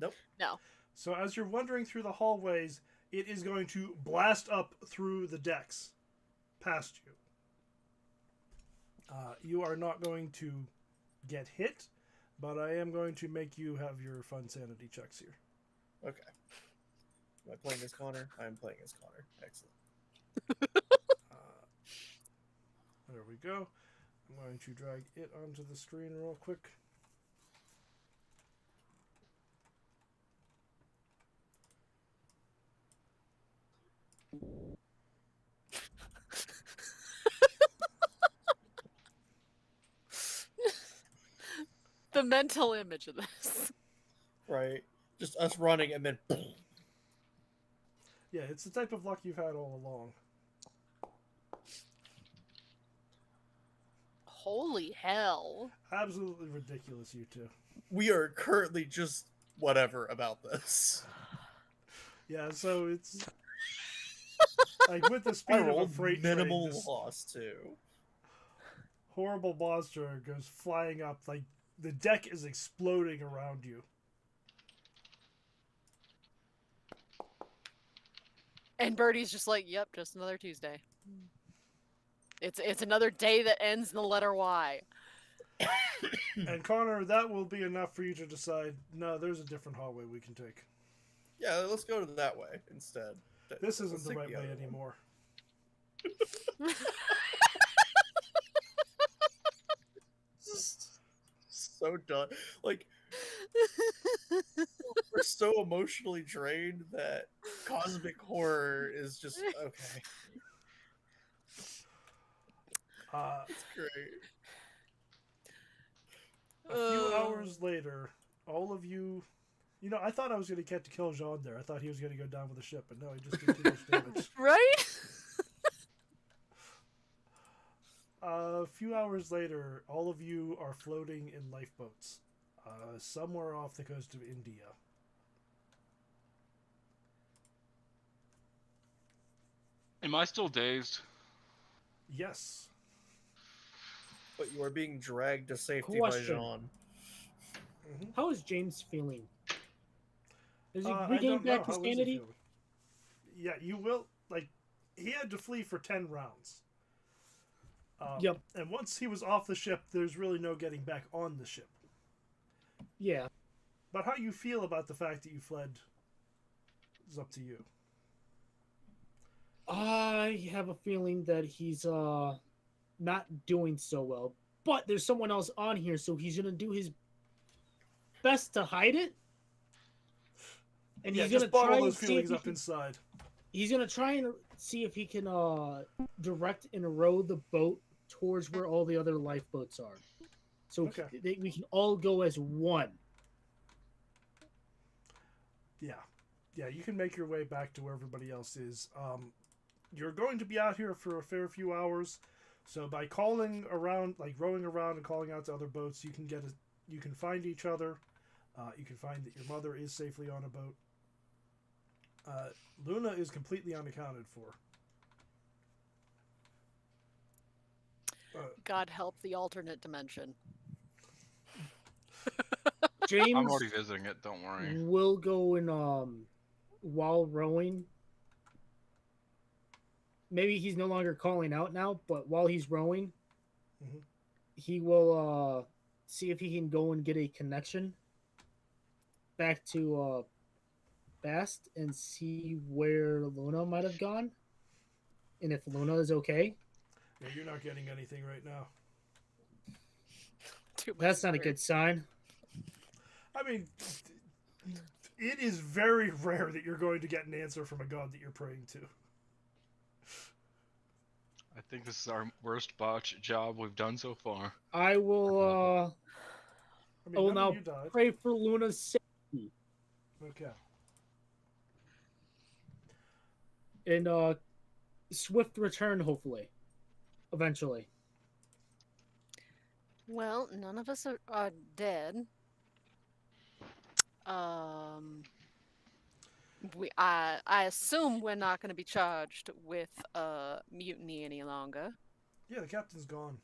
Nope. No. So as you're wandering through the hallways, it is going to blast up through the decks past you. You are not going to get hit, but I am going to make you have your fun sanity checks here. Okay. Am I playing as Connor? I am playing as Connor. Excellent. There we go. I'm going to drag it onto the screen real quick. The mental image of this. Right. Just us running and then... Yeah, it's the type of luck you've had all along. Holy hell. Absolutely ridiculous, you two. We are currently just whatever about this. Yeah, so it's... like, with the speed of a freight minimal train, this loss, too. horrible monster goes flying up, like, the deck is exploding around you. And Birdie's just like, yep, just another Tuesday. It's another day that ends in the letter Y. And Connor, that will be enough for you to decide, no, there's a different hallway we can take. Yeah, let's go to that way instead. This isn't the right way anymore. So done. Like, we're so emotionally drained that cosmic horror is just okay. It's great. A few hours later, all of you... You know, I thought I was going to get to kill Jean there. I thought he was going to go down with the ship, but no, he just did too much damage. Right? A few hours later, all of you are floating in lifeboats, somewhere off the coast of India. Am I still dazed? Yes. But you are being dragged to safety Question. by Jean. Mm-hmm. How is James feeling? Has he I regained don't know. back his How is he sanity? feeling? Yeah, you will. Like, he had to flee for 10 rounds. Yep. And once he was off the ship, there's really no getting back on the ship. Yeah. But how you feel about the fact that you fled is up to you. I have a feeling that he's not doing so well. But there's someone else on here, so he's gonna do his best to hide it. And Yeah, he's just gonna try bottle and those see feelings if up inside. he's gonna try and see if he can direct and row the boat towards where all the other lifeboats are, so Okay. we can all go as one. Yeah, you can make your way back to where everybody else is. You're going to be out here for a fair few hours, so by calling around, like rowing around and calling out to other boats, you can find each other. You can find that your mother is safely on a boat. Luna is completely unaccounted for. God help the alternate dimension. James I'm already visiting it, don't worry. will go in while rowing. Maybe he's no longer calling out now, but while he's rowing, he will see if he can go and get a connection back to Bast and see where Luna might have gone, and if Luna is okay. Yeah, you're not getting anything right now. That's not a good sign. I mean, it is very rare that you're going to get an answer from a god that you're praying to. I think this is our worst botch job we've done so far. I will. I mean, I will none of now you died. pray for Luna's safety Okay. and swift return, hopefully, eventually. Well, none of us are dead. I assume we're not going to be charged with mutiny any longer. Yeah, the captain's gone.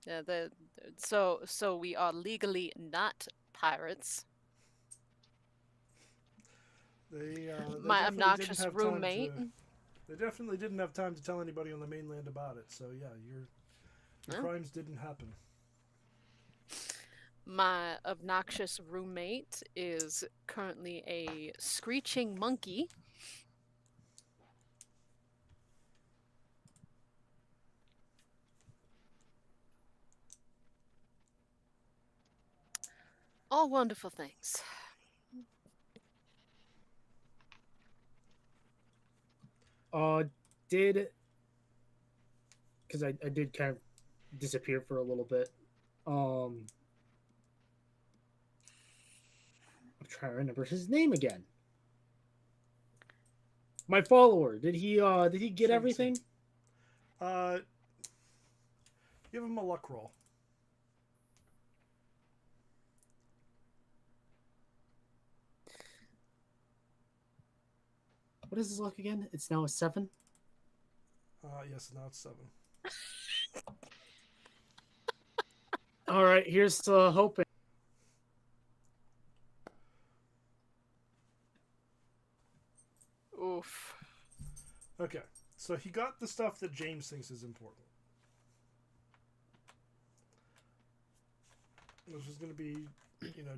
Yeah, so we are legally not pirates. They My definitely obnoxious didn't have roommate. They definitely didn't have time to tell anybody on the mainland about it. So yeah, your crimes didn't happen. My obnoxious roommate is currently a screeching monkey. All wonderful things. Because I did kind of disappear for a little bit. I'm trying to remember his name again. My follower, did he get everything? Give him a luck roll. What is his luck again? It's now a 7. Yes, now it's 7. All right, here's to hoping. Oof. Okay, so he got the stuff that James thinks is important. This is going to be,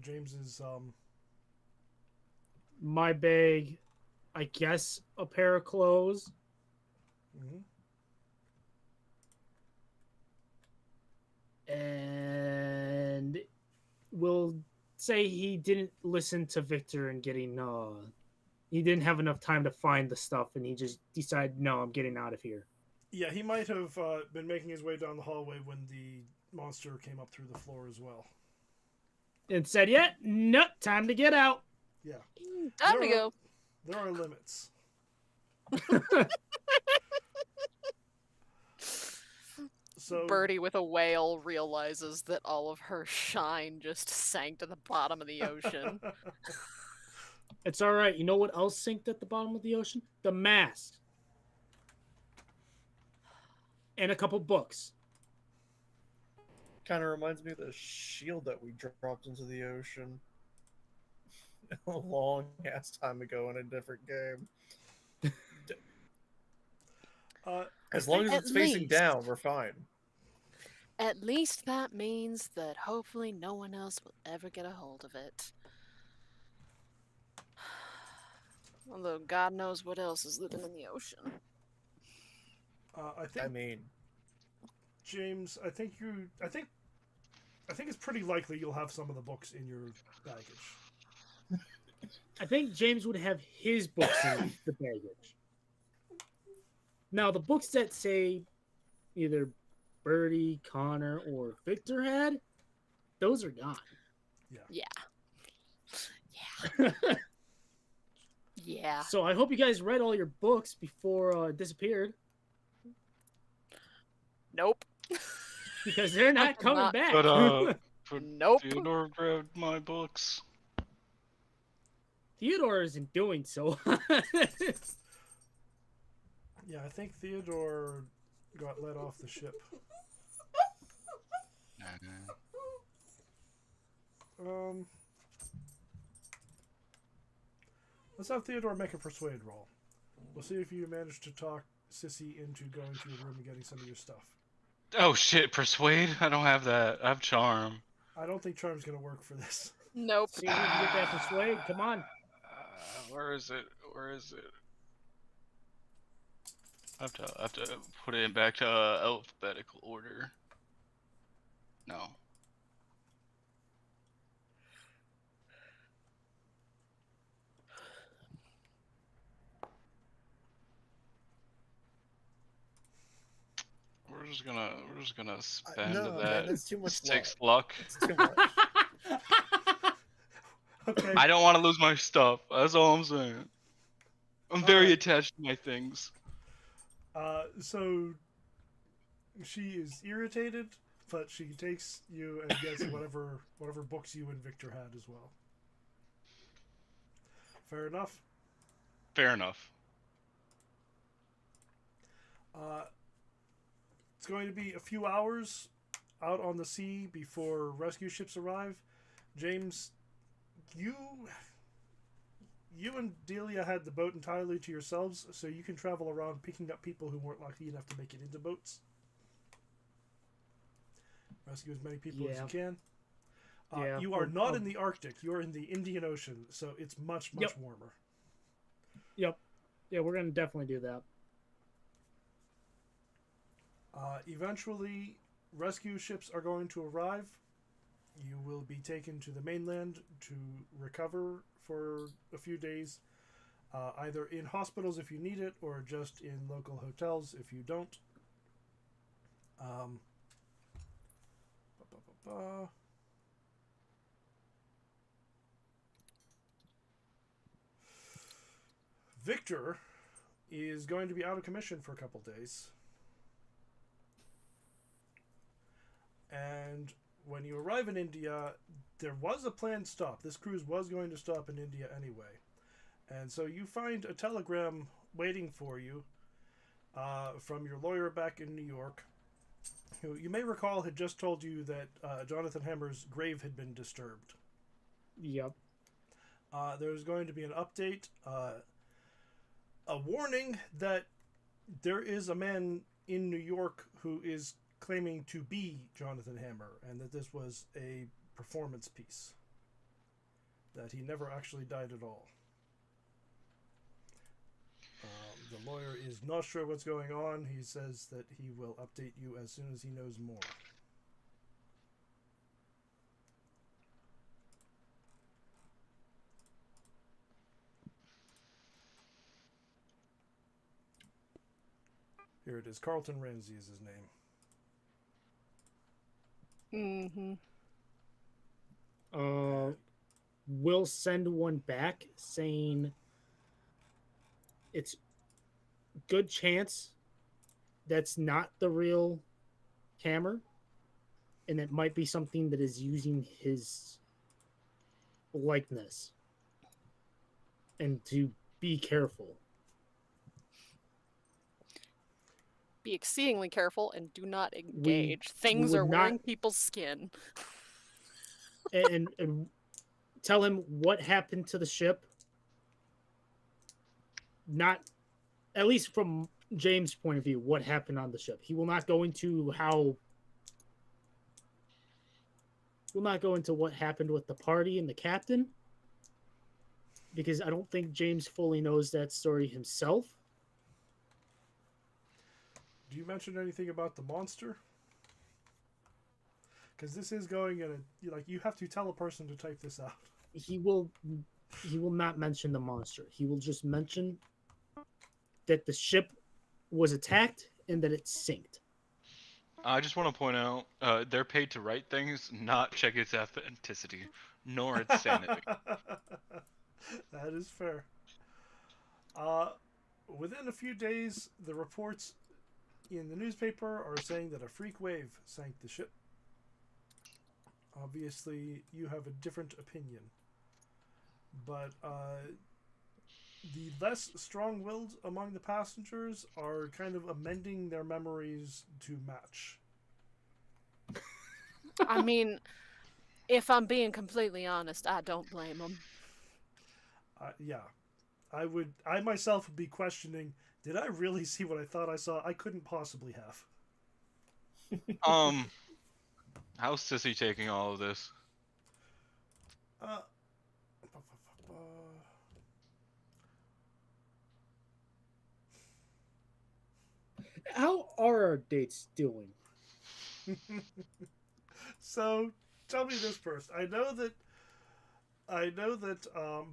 James's. My bag, I guess, a pair of clothes. Mm-hmm. And we'll say he didn't listen to Victor and getting he didn't have enough time to find the stuff and he just decided, no, I'm getting out of here. Yeah, he might have been making his way down the hallway when the monster came up through the floor as well. And said, yeah, nope, time to get out. Yeah. Time to go. There are limits. So Birdie with a whale realizes that all of her shine just sank to the bottom of the ocean. It's all right. You know what else sank at the bottom of the ocean? The mask. And a couple books. Kind of reminds me of the shield that we dropped into the ocean a long ass time ago in a different game. As long as it's facing down, we're fine. At least that means that hopefully no one else will ever get a hold of it. Although God knows what else is living in the ocean. James, I think it's pretty likely you'll have some of the books in your baggage. I think James would have his books in the baggage. Now, the books that say either Birdie, Connor, or Victor had, those are gone. Yeah. Yeah. So I hope you guys read all your books before it disappeared. Nope. Because they're not coming back. But nope. Theodore grabbed my books. Theodore isn't doing so. Yeah, I think Theodore got let off the ship. Let's have Theodore make a persuade roll. We'll see if you manage to talk Sissy into going to your room and getting some of your stuff. Oh shit, persuade? I don't have that. I have charm. I don't think charm's gonna work for this. Nope. See if we can get that persuade. Come on. Where is it? Where is it? I have to put it back to alphabetical order. No. We're just gonna spend No, that. that's too much 6 luck. luck. It's too much. Okay. I don't want to lose my stuff. That's all I'm saying. I'm very Alright. attached to my things. So she is irritated, but she takes you and gets whatever books you and Victor had as well. Fair enough. Fair enough. It's going to be a few hours out on the sea before rescue ships arrive. James, you and Delia had the boat entirely to yourselves, so you can travel around picking up people who weren't lucky enough to make it into boats. Rescue as many people as you can. You are not in the Arctic. You are in the Indian Ocean, so it's much warmer. Yep. Yeah, we're gonna definitely do that. Eventually, rescue ships are going to arrive. You will be taken to the mainland to recover for a few days, either in hospitals if you need it, or just in local hotels if you don't. Victor is going to be out of commission for a couple days. And when you arrive in India, there was a planned stop. This cruise was going to stop in India anyway. And so you find a telegram waiting for you from your lawyer back in New York, who you may recall had just told you that Jonathan Hammer's grave had been disturbed. Yep. There's going to be an update, a warning that there is a man in New York who is claiming to be Jonathan Hammer, and that this was a performance piece, that he never actually died at all. The lawyer is not sure what's going on. He says that he will update you as soon as he knows more. Here it is. Carlton Ramsey is his name. We'll send one back saying it's good chance that's not the real Hammer, and it might be something that is using his likeness, and to be careful. Be exceedingly careful and do not engage. Things are wearing people's skin. and tell him what happened to the ship. Not, at least from James' point of view, what happened on the ship. He will not go into what happened with the party and the captain, because I don't think James fully knows that story himself. Do you mention anything about the monster? Because this is going in a, like, you have to tell a person to type this out. He will not mention the monster. He will just mention that the ship was attacked and that it sinked. I just want to point out, they're paid to write things, not check its authenticity, nor its sanity. That is fair. Within a few days, the reports in the newspaper are saying that a freak wave sank the ship. Obviously, you have a different opinion. But the less strong-willed among the passengers are kind of amending their memories to match. I mean, if I'm being completely honest, I don't blame them. Yeah. I myself would be questioning, did I really see what I thought I saw? I couldn't possibly have. How's Sissy taking all of this? Uh, How are our dates doing? So, tell me this first. I know that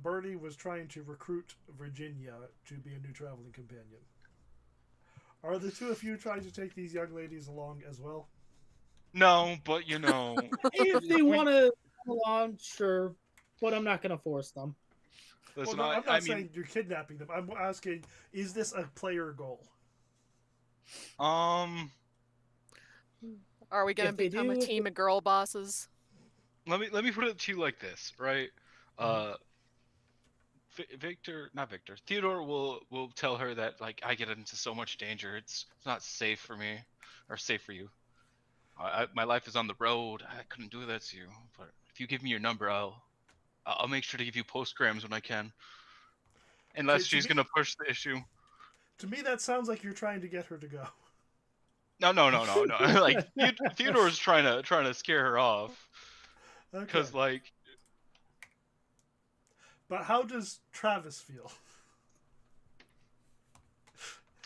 Bernie was trying to recruit Virginia to be a new traveling companion. Are the two of you trying to take these young ladies along as well? No, but you know, If they want to come along, sure, but I'm not going to force them. listen, Well, no, I'm I not mean, saying you're kidnapping them. I'm asking, is this a player goal? Are we gonna If they become a do- team of girl bosses? let me put it to you like this, right? Theodore will tell her that like I get into so much danger. It's not safe for me, or safe for you. My life is on the road. I couldn't do that to you. But if you give me your number, I'll make sure to give you postgrams when I can. Unless she's gonna push the issue. To me, that sounds like you're trying to get her to go. No. Like Theodore's trying to scare her off. Okay. Because like. But how does Travis feel?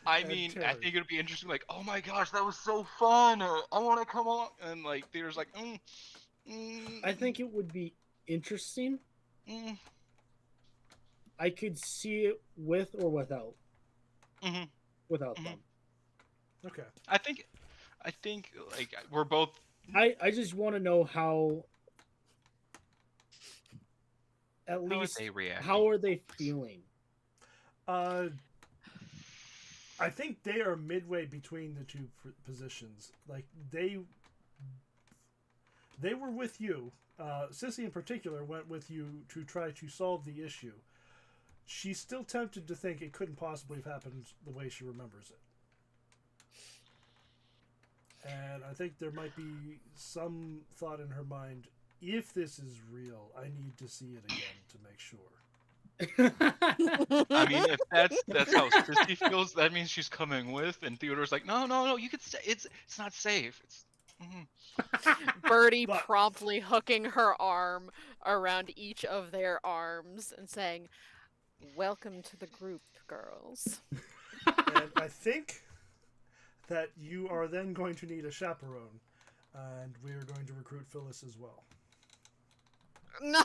I mean, I think it'd be interesting. Like, oh my gosh, that was so fun. I want to come on. And like Theodore's like, I think it would be interesting. I could see it with or without. Without them. Okay. I think like we're both. I just want to know how. At least how are they feeling? I think they are midway between the two positions. Like they were with you. Sissy in particular went with you to try to solve the issue. She's still tempted to think it couldn't possibly have happened the way she remembers it. And I think there might be some thought in her mind, if this is real, I need to see it again to make sure. I mean, if that's how Sissy feels, that means she's coming with, and Theodore's like, no, you could stay. It's not safe. It's. Birdie promptly hooking her arm around each of their arms and saying, "Welcome to the group, girls." And I think that you are then going to need a chaperone, and we are going to recruit Phyllis as well. No.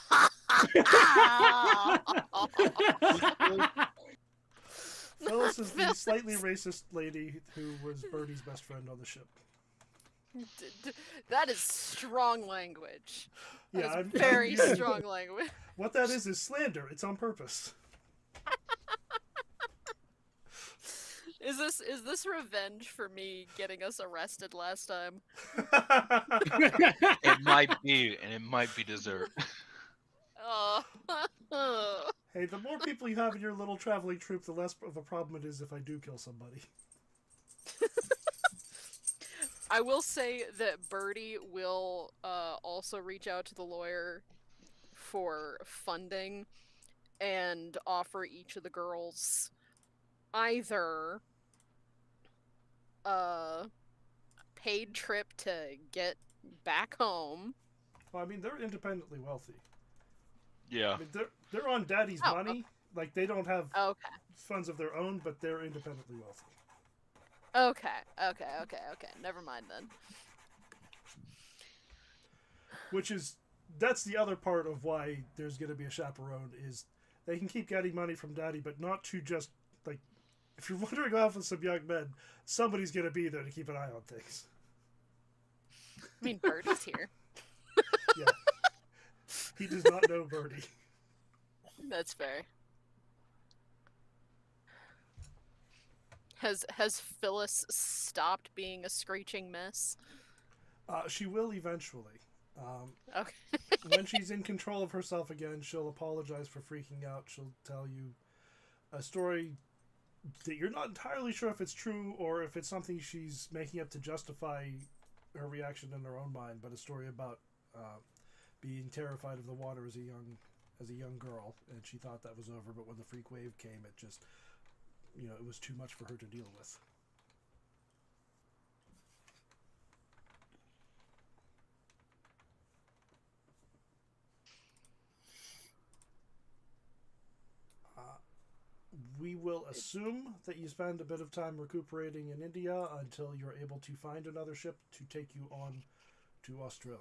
Phyllis is the slightly racist lady who was Birdie's best friend on the ship. That is strong language. Yeah, I'm very strong language. What that is slander. It's on purpose. Is this revenge for me getting us arrested last time? It might be, and it might be dessert. Hey, the more people you have in your little traveling troupe, the less of a problem it is if I do kill somebody. I will say that Birdie will also reach out to the lawyer for funding and offer each of the girls either a paid trip to get back home. Well, I mean, they're independently wealthy. Yeah. I mean, they're on daddy's money. Okay. Like, they don't have funds of their own, but they're independently wealthy. Okay. Never mind then. That's the other part of why there's going to be a chaperone, is they can keep getting money from daddy, but not to just, like, if you're wandering off with some young men, somebody's going to be there to keep an eye on things. I mean, Birdie's here. Yeah. He does not know Birdie. That's fair. Has Phyllis stopped being a screeching mess? She will eventually. Okay. When she's in control of herself again, she'll apologize for freaking out. She'll tell you a story that you're not entirely sure if it's true or if it's something she's making up to justify her reaction in her own mind, but a story about being terrified of the water as a young girl, and she thought that was over, but when the freak wave came, it just, it was too much for her to deal with. we will assume that you spend a bit of time recuperating in India until you're able to find another ship to take you on to Australia.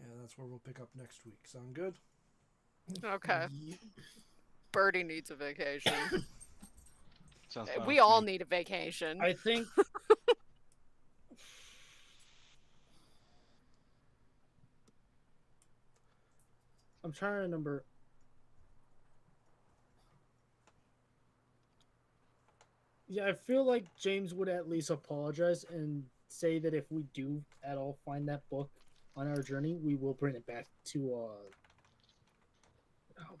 And that's where we'll pick up next week. Sound good? Okay. Birdie needs a vacation. Sounds fine We with all me. need a vacation. I think. I'm trying to remember. Yeah, I feel like James would at least apologize and say that if we do at all find that book on our journey, we will bring it back to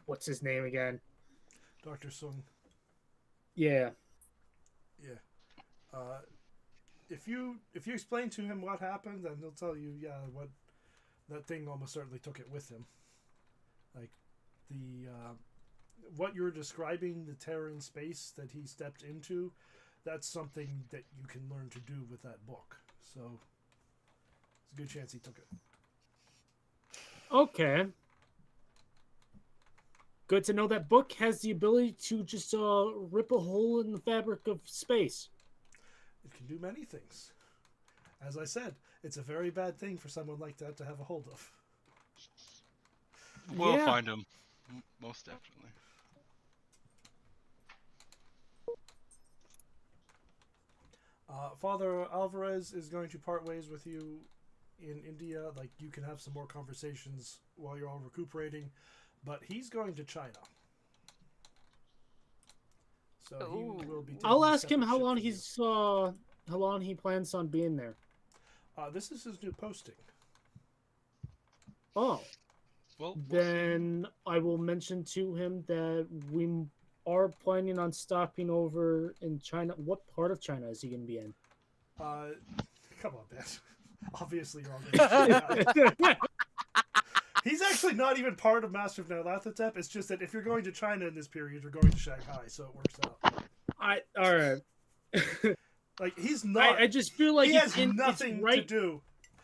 what's his name again? Dr. Sung. Yeah. Yeah. If you explain to him what happened, then he'll tell you, yeah, what that thing almost certainly took it with him. Like the what you're describing, the Terran space that he stepped into, that's something that you can learn to do with that book. So it's a good chance he took it. Okay. Good to know that book has the ability to just rip a hole in the fabric of space. It can do many things. As I said, it's a very bad thing for someone like that to have a hold of. We'll Yeah. find him. Most definitely. Father Alvarez is going to part ways with you in India. Like, you can have some more conversations while you're all recuperating. But he's going to China. So he will be taking I'll a ask him separate how ship long from you. he's how long he plans on being there. This is his new posting. Oh. Well, Then I will mention to him that we are planning on stopping over in China. What part of China is he going to be in? Come on, Ben. Obviously, you're all going to China. He's actually not even part of Master of Nyarlathotep. It's just that if you're going to China in this period, you're going to Shanghai, so it works out. All right. Like, he's not. I just feel like he has nothing it's right. to do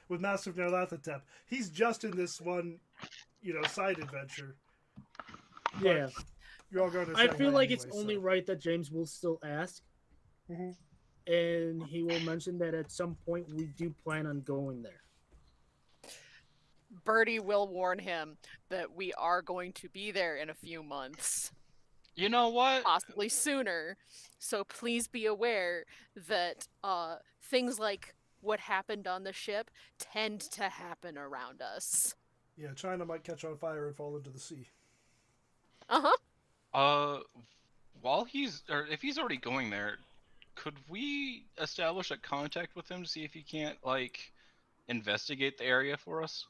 with Master of Nyarlathotep. He's just in this one, side adventure. Yeah. You're all going to I Shanghai feel like anyway, it's only so. right that James will still ask. Mhm. And he will mention that at some point we do plan on going there. Birdie will warn him that we are going to be there in a few months. you know what? Possibly sooner. So please be aware that things like what happened on the ship tend to happen around us. Yeah, China might catch on fire and fall into the sea. Uh-huh. If he's already going there, could we establish a contact with him to see if he can't, like, investigate the area for us?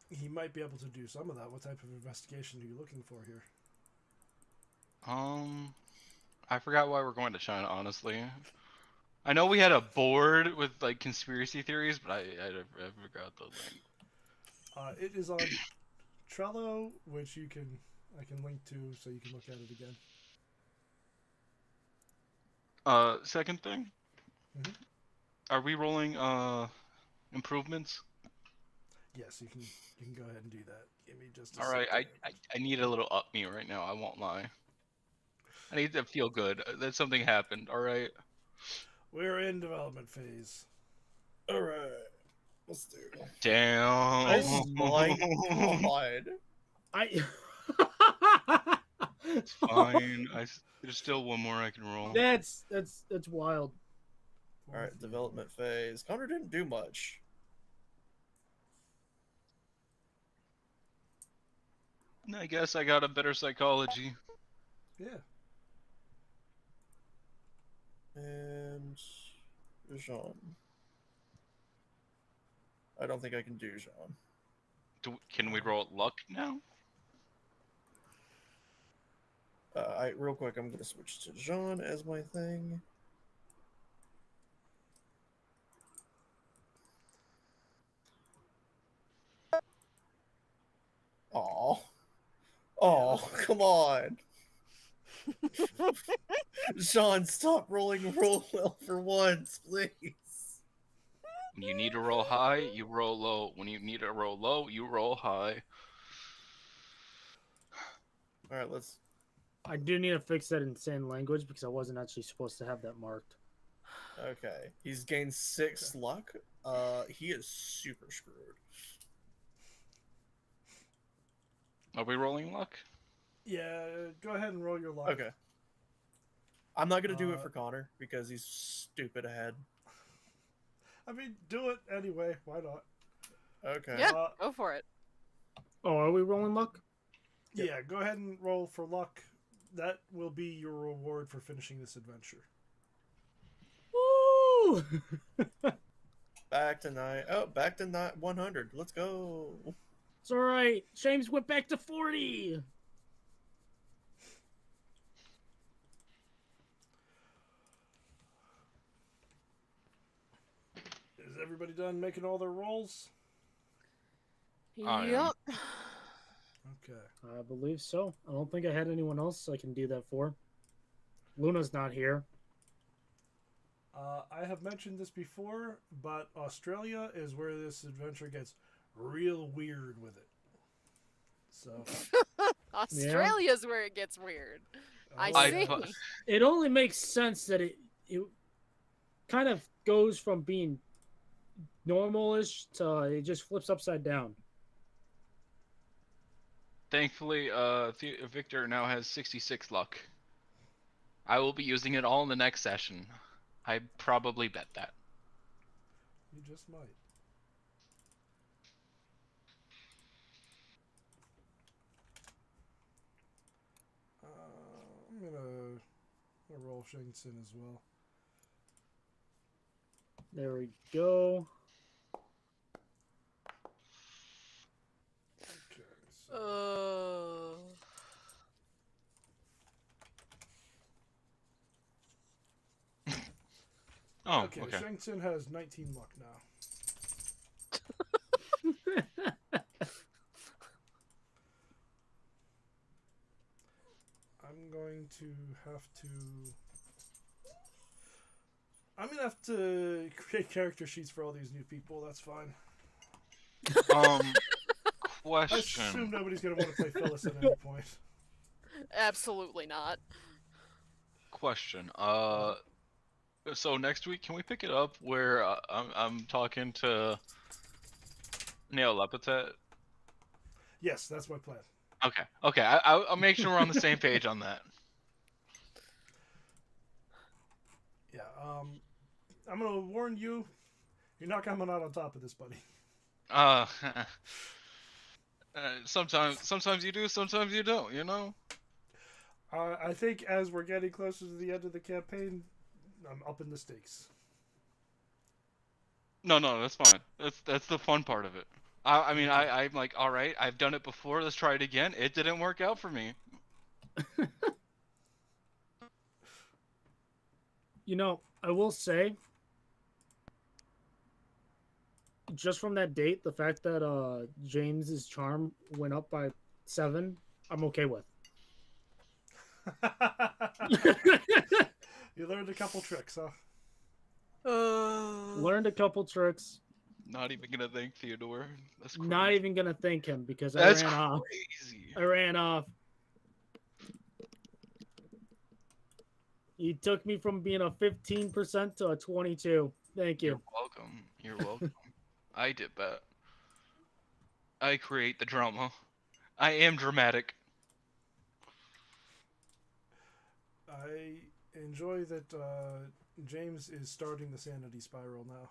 He might be able to do some of that. What type of investigation are you looking for here? I forgot why we're going to China, honestly. I know we had a board with, like, conspiracy theories, but I forgot the link. It is on Trello, which I can link to so you can look at it again. Second thing? Mhm. Are we rolling, improvements? Yes, you can go ahead and do that. Give me just a Alright, second. I need a little up me right now, I won't lie. I need to feel good that something happened, alright? We're in development phase. Alright. Let's do it. Damn. Oh my god. It's fine. There's still one more I can roll. That's wild. Alright, development phase. Connor didn't do much. I guess I got a better psychology. Yeah. And Jean. I don't think I can do Jean. Can we roll luck now? Real quick, I'm gonna switch to Jean as my thing. Oh, come on. Jean, stop rolling roll well for once, please. When you need to roll high, you roll low. When you need to roll low, you roll high. All right, let's. I do need to fix that in sand language because I wasn't actually supposed to have that marked. Okay, he's gained 6 luck. He is super screwed. Are we rolling luck? Yeah, go ahead and roll your luck. Okay. I'm not gonna do it for Connor because he's stupid ahead. I mean, do it anyway. Why not? Okay. Yeah, go for it. Oh, are we rolling luck? Yeah, go ahead and roll for luck. That will be your reward for finishing this adventure. Woo! Back to 9. Oh, back to 100. Let's go. It's all right. James went back to 40. Is everybody done making all their rolls? I am. Yep. Okay. I believe so. I don't think I had anyone else I can do that for. Luna's not here. I have mentioned this before, but Australia is where this adventure gets real weird with it. So Australia's where it gets weird. I oh, see. yeah. It only makes sense that it kind of goes from being normal-ish to it just flips upside down. Thankfully, Victor now has 66 luck. I will be using it all in the next session. I probably bet that. You just might. I'm gonna roll Shingson as well. There we go. Okay. So. Oh, Okay, okay. Shingson has 19 luck now. I'm gonna have to create character sheets for all these new people. That's fine. I Question. assume nobody's gonna want to play Phyllis at any point. Absolutely not. Question. So next week, can we pick it up where I'm talking to Nyarlathotep? Yes, that's my plan. Okay. Okay. I'll make sure we're on the same page on that. Yeah. I'm gonna warn you. You're not coming out on top of this, buddy. Sometimes you do, sometimes you don't. You know. I think as we're getting closer to the end of the campaign, I'm upping the stakes. No, that's fine. That's the fun part of it. I mean, I'm like, all right, I've done it before. Let's try it again. It didn't work out for me. You know, I will say, just from that date, the fact that James's charm went up by 7, I'm okay with. You learned a couple tricks, huh? Learned a couple tricks. Not even gonna thank Theodore. That's crazy. Not even gonna thank him because That's I ran off. crazy. I ran off. You took me from being a 15% to a 22. Thank you. You're welcome. You're welcome. I did that. I create the drama. I am dramatic. I enjoy that James is starting the sanity spiral now.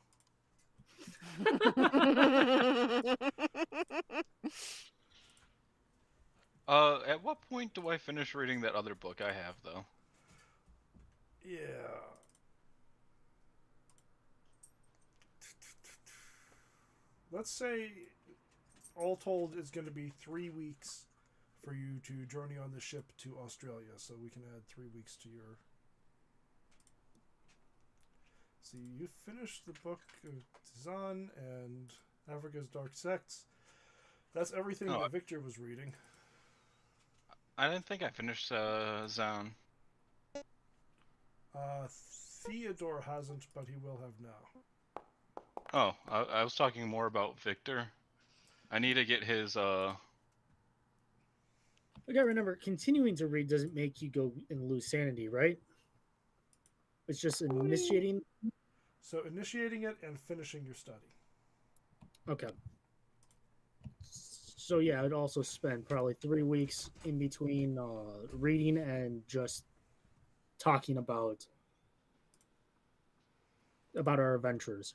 At what point do I finish reading that other book I have, though? Yeah. Let's say, all told, it's going to be 3 weeks for you to journey on the ship to Australia, so we can add 3 weeks to your... See, you finished the book of Zan and Africa's Dark Sects. That's everything that Victor was reading. I didn't think I finished Zan. Theodore hasn't, but he will have now. Oh, I was talking more about Victor. I need to get his I gotta remember, continuing to read doesn't make you go and lose sanity, right? It's just initiating. So initiating it and finishing your study. Okay. So yeah, I'd also spend probably 3 weeks in between reading and just talking about our adventures.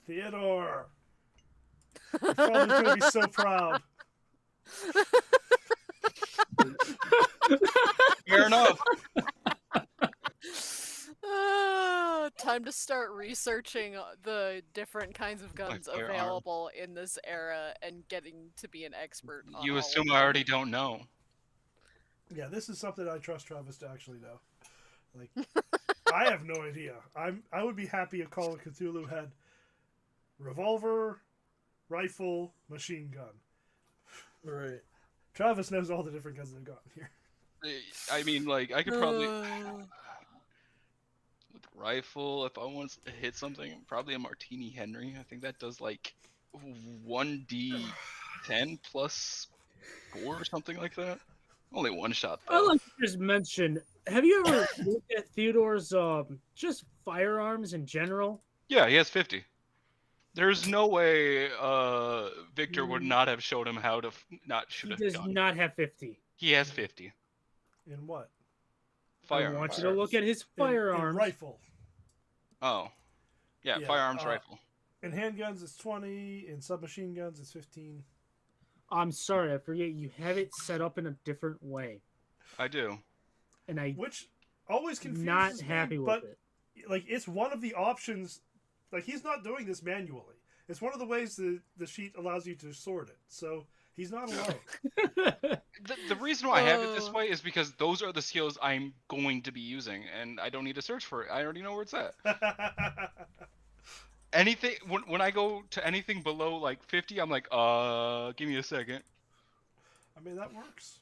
Theodore! Your father's going to be so proud. Fair enough. Time to start researching the different kinds of guns Like available in this era and getting to be an expert on You all assume of I them. already don't know. Yeah, this is something I trust Travis to actually know. Like, I have no idea. I would be happy if Call of Cthulhu had revolver, rifle, machine gun. Right. Travis knows all the different guns they've got here. I mean, like, I could probably... With rifle, if I want to hit something, probably a Martini Henry. I think that does, like, 1d10 plus 4 or something like that. Only one shot, I though. like to just mention, have you ever looked at Theodore's just firearms in general? Yeah, he has 50. There's no way Victor would not have showed him how to not shoot He a does gun. not have 50. He has 50. In what? Firearms. I want you to look at his firearms. In rifle. Oh. Yeah, Yeah, firearms rifle. In handguns, it's 20. In submachine guns, it's 15. I'm sorry, I forget you have it set up in a different way. I do. And Which always confuses not me, happy with but, it. Like, it's one of the options. Like, he's not doing this manually. It's one of the ways the sheet allows you to sort it. So he's not alone. The reason why I have it this way is because those are the skills I'm going to be using, and I don't need to search for it. I already know where it's at. Anything when I go to anything below like 50, I'm like, give me a second. I mean, that works.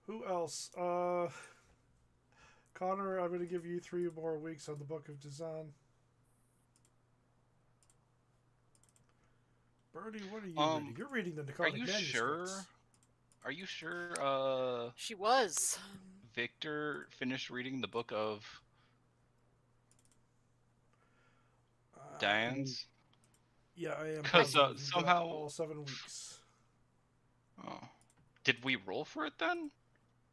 Who else? Connor, I'm going to give you 3 more weeks on the Book of Design. Bernie, what are you reading? You're reading the Necrotic manuscripts. Are you sure? She was. Victor finished reading the book of Diane's. Yeah, I am. Because somehow all 7 weeks. Oh, did we roll for it then?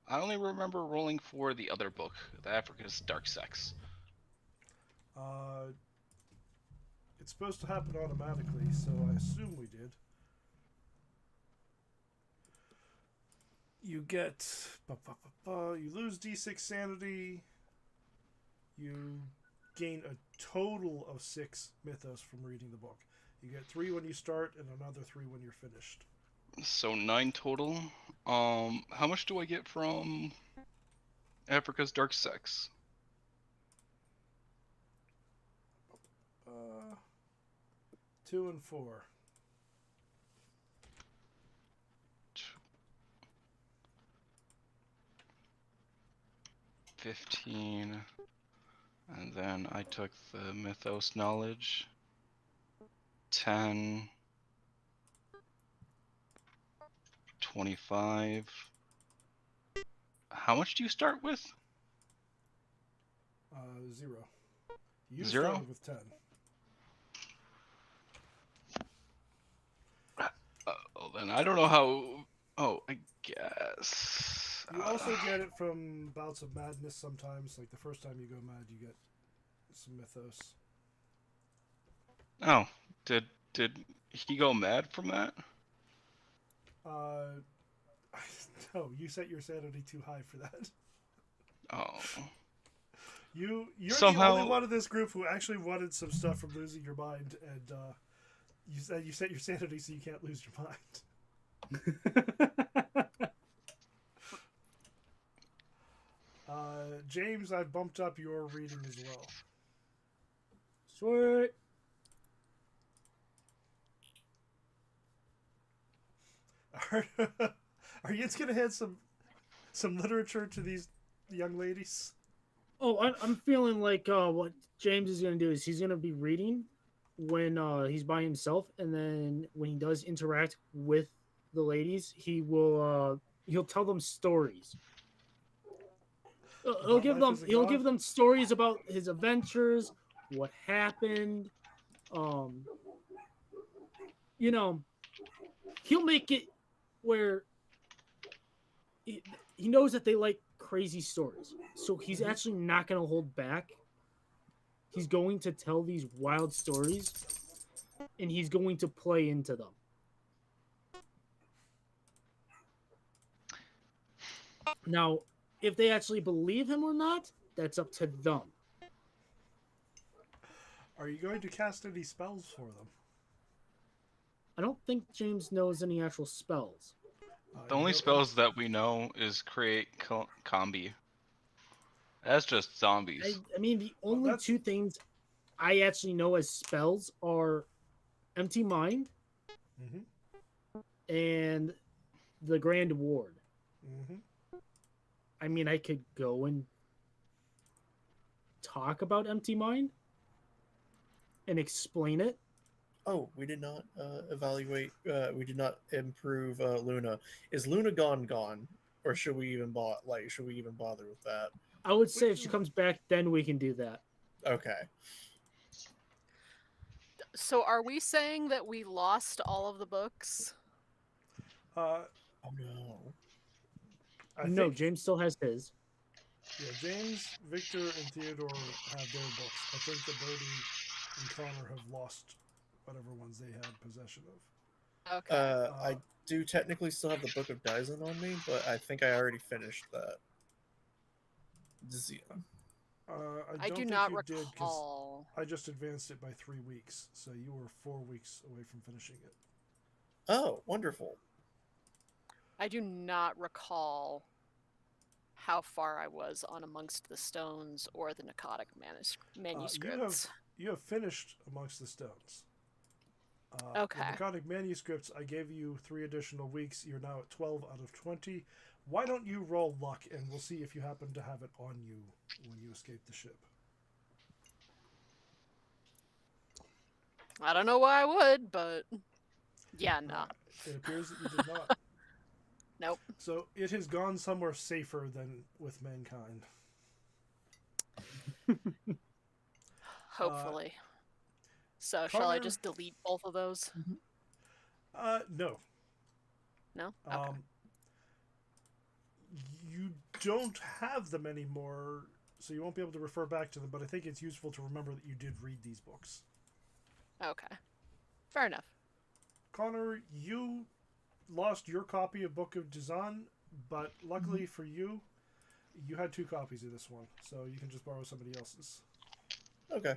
I only remember rolling for the other book, the Africa's Dark Sex. It's supposed to happen automatically, so I assume we did. You get... You lose D6 sanity. You gain a total of 6 mythos from reading the book. You get 3 when you start and another 3 when you're finished. So 9 total. How much do I get from Africa's Dark Sex? 2 and 4. $15, and then I took the mythos knowledge. 10, 25. How much do you start with? 0. You 0? started with 10. Oh, then I don't know how. Oh, I guess. You also get it from bouts of madness sometimes. Like the first time you go mad, you get some mythos. Oh, did he go mad from that? No, you set your sanity too high for that. Oh. You're Somehow... the only one of this group who actually wanted some stuff from losing your mind, and you set your sanity so you can't lose your mind. James, I've bumped up your reading as well. Sweet. Are you just gonna hand some literature to these young ladies? Oh, I'm feeling like what James is gonna do is he's gonna be reading when he's by himself, and then when he does interact with the ladies, he'll tell them stories. About life as a He'll god? give them stories about his adventures, what happened. Um, you know, he'll make it where he knows that they like crazy stories, so he's actually not going to hold back. He's going to tell these wild stories, and he's going to play into them. Now, if they actually believe him or not, that's up to them. Are you going to cast any spells for them? I don't think James knows any actual spells. The only spells that we know is create combi. That's just zombies. I mean, the only two things I actually know as spells are Empty Mind and the Grand Ward. I mean, I could go and talk about Empty Mind and explain it. Oh, we did not evaluate. We did not improve Luna. Is Luna gone, or should we even bother with that? I would say if she comes back, then we can do that. Okay. So, are we saying that we lost all of the books? Oh no. No, James still has his. Yeah, James, Victor, and Theodore have their books. I think that Brody and Connor have lost whatever ones they had possession of. Okay. I do technically still have the Book of Dyson on me, but I think I already finished that. I do not recall. I just advanced it by 3 weeks, so you were 4 weeks away from finishing it. Oh, wonderful. I do not recall how far I was on Amongst the Stones or the Narcotic manuscripts. You have finished Amongst the Stones. Okay. The Narcotic manuscripts, I gave you 3 additional weeks. You're now at 12 out of 20. Why don't you roll luck, and we'll see if you happen to have it on you when you escape the ship. I don't know why I would, but yeah, no. It appears that you did not. Nope. So it has gone somewhere safer than with mankind. Hopefully. So shall I just delete both of those? No. No? Okay. You don't have them anymore, so you won't be able to refer back to them, but I think it's useful to remember that you did read these books. Okay. Fair enough. Connor, you lost your copy of Book of Dizan, but luckily for you, you had 2 copies of this one, so you can just borrow somebody else's. Okay.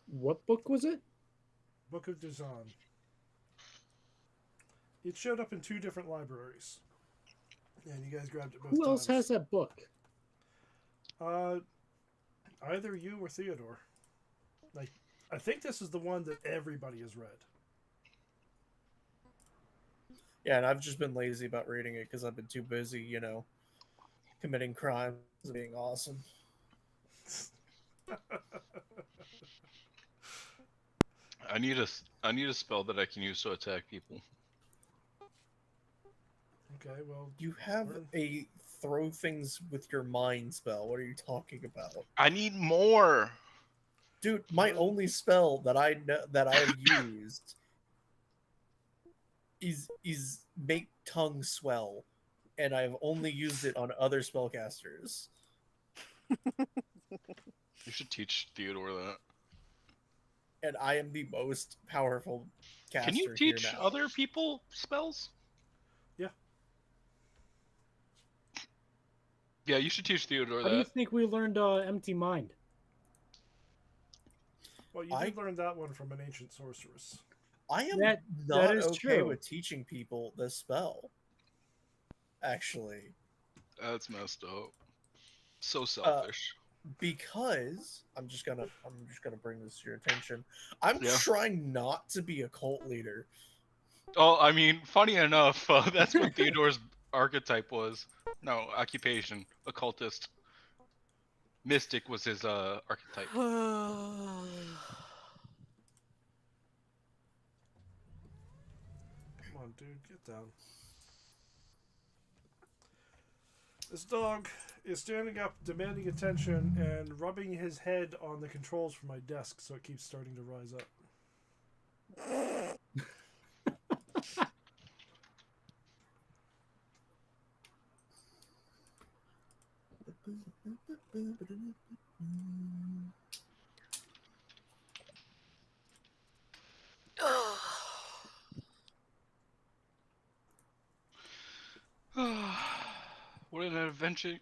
What book was it? Book of Dizan. It showed up in 2 different libraries. And you guys grabbed it both Who else has that book? Either you or Theodore. Like, I think this is the one that everybody has read. Yeah, and I've just been lazy about reading it because I've been too busy, committing crimes and being awesome. I need a spell that I can use to attack people. Okay, well... You have a throw things with your mind spell. What are you talking about? I need more! Dude, my only spell that I've used is make tongue swell, and I've only used it on other spellcasters. You should teach Theodore that. And I am the most powerful caster. Can you teach other people spells? Yeah. Yeah, you should teach Theodore How do you think we learned Empty Mind? Well, you did learn that one from an ancient sorceress. I am that is okay true. with teaching people this spell. Actually. That's messed up. So selfish. Because I'm just gonna bring this to your attention. I'm trying not to be a cult leader. Oh, I mean, funny enough, that's what Theodore's archetype was. No, occupation. Occultist. Mystic was his archetype. Come on, dude, get down. This dog is standing up, demanding attention, and rubbing his head on the controls for my desk so it keeps starting to rise up. What an adventure!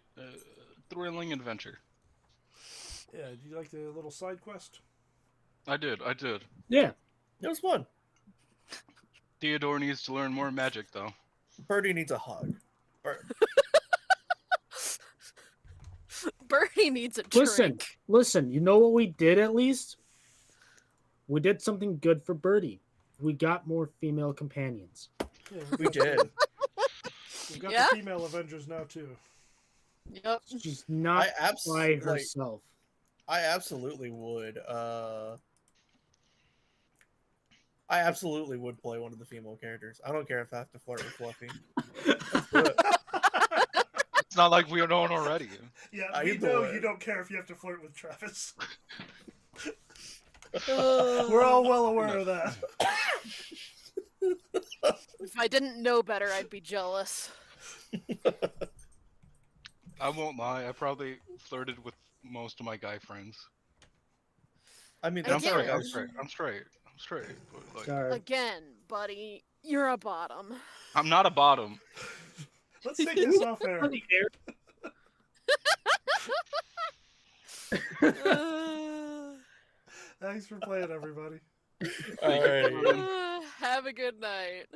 Thrilling adventure. Yeah, do you like the little side quest? I did. Yeah. It was fun. Theodore needs to learn more magic, though. Birdie needs a hug. Bernie needs a drink. Listen, you know what we did at least? We did something good for Birdie. We got more female companions. Yeah, We did. We've got Yeah? the female Avengers now, too. Yep. She's not by like, herself. I absolutely would. I absolutely would play one of the female characters. I don't care if I have to flirt with Fluffy. Let's do it. It's not like we don't already. Yeah, Either we know way. you don't care if you have to flirt with Travis. We're all well aware of that. If I didn't know better, I'd be jealous. I won't lie. I probably flirted with most of my guy friends. I mean, I I'm get straight. it. I'm straight. But, like, Sorry. Again, buddy, you're a bottom. I'm not a bottom. Let's take this off air. Thanks for playing, everybody. Alright. Have a good night.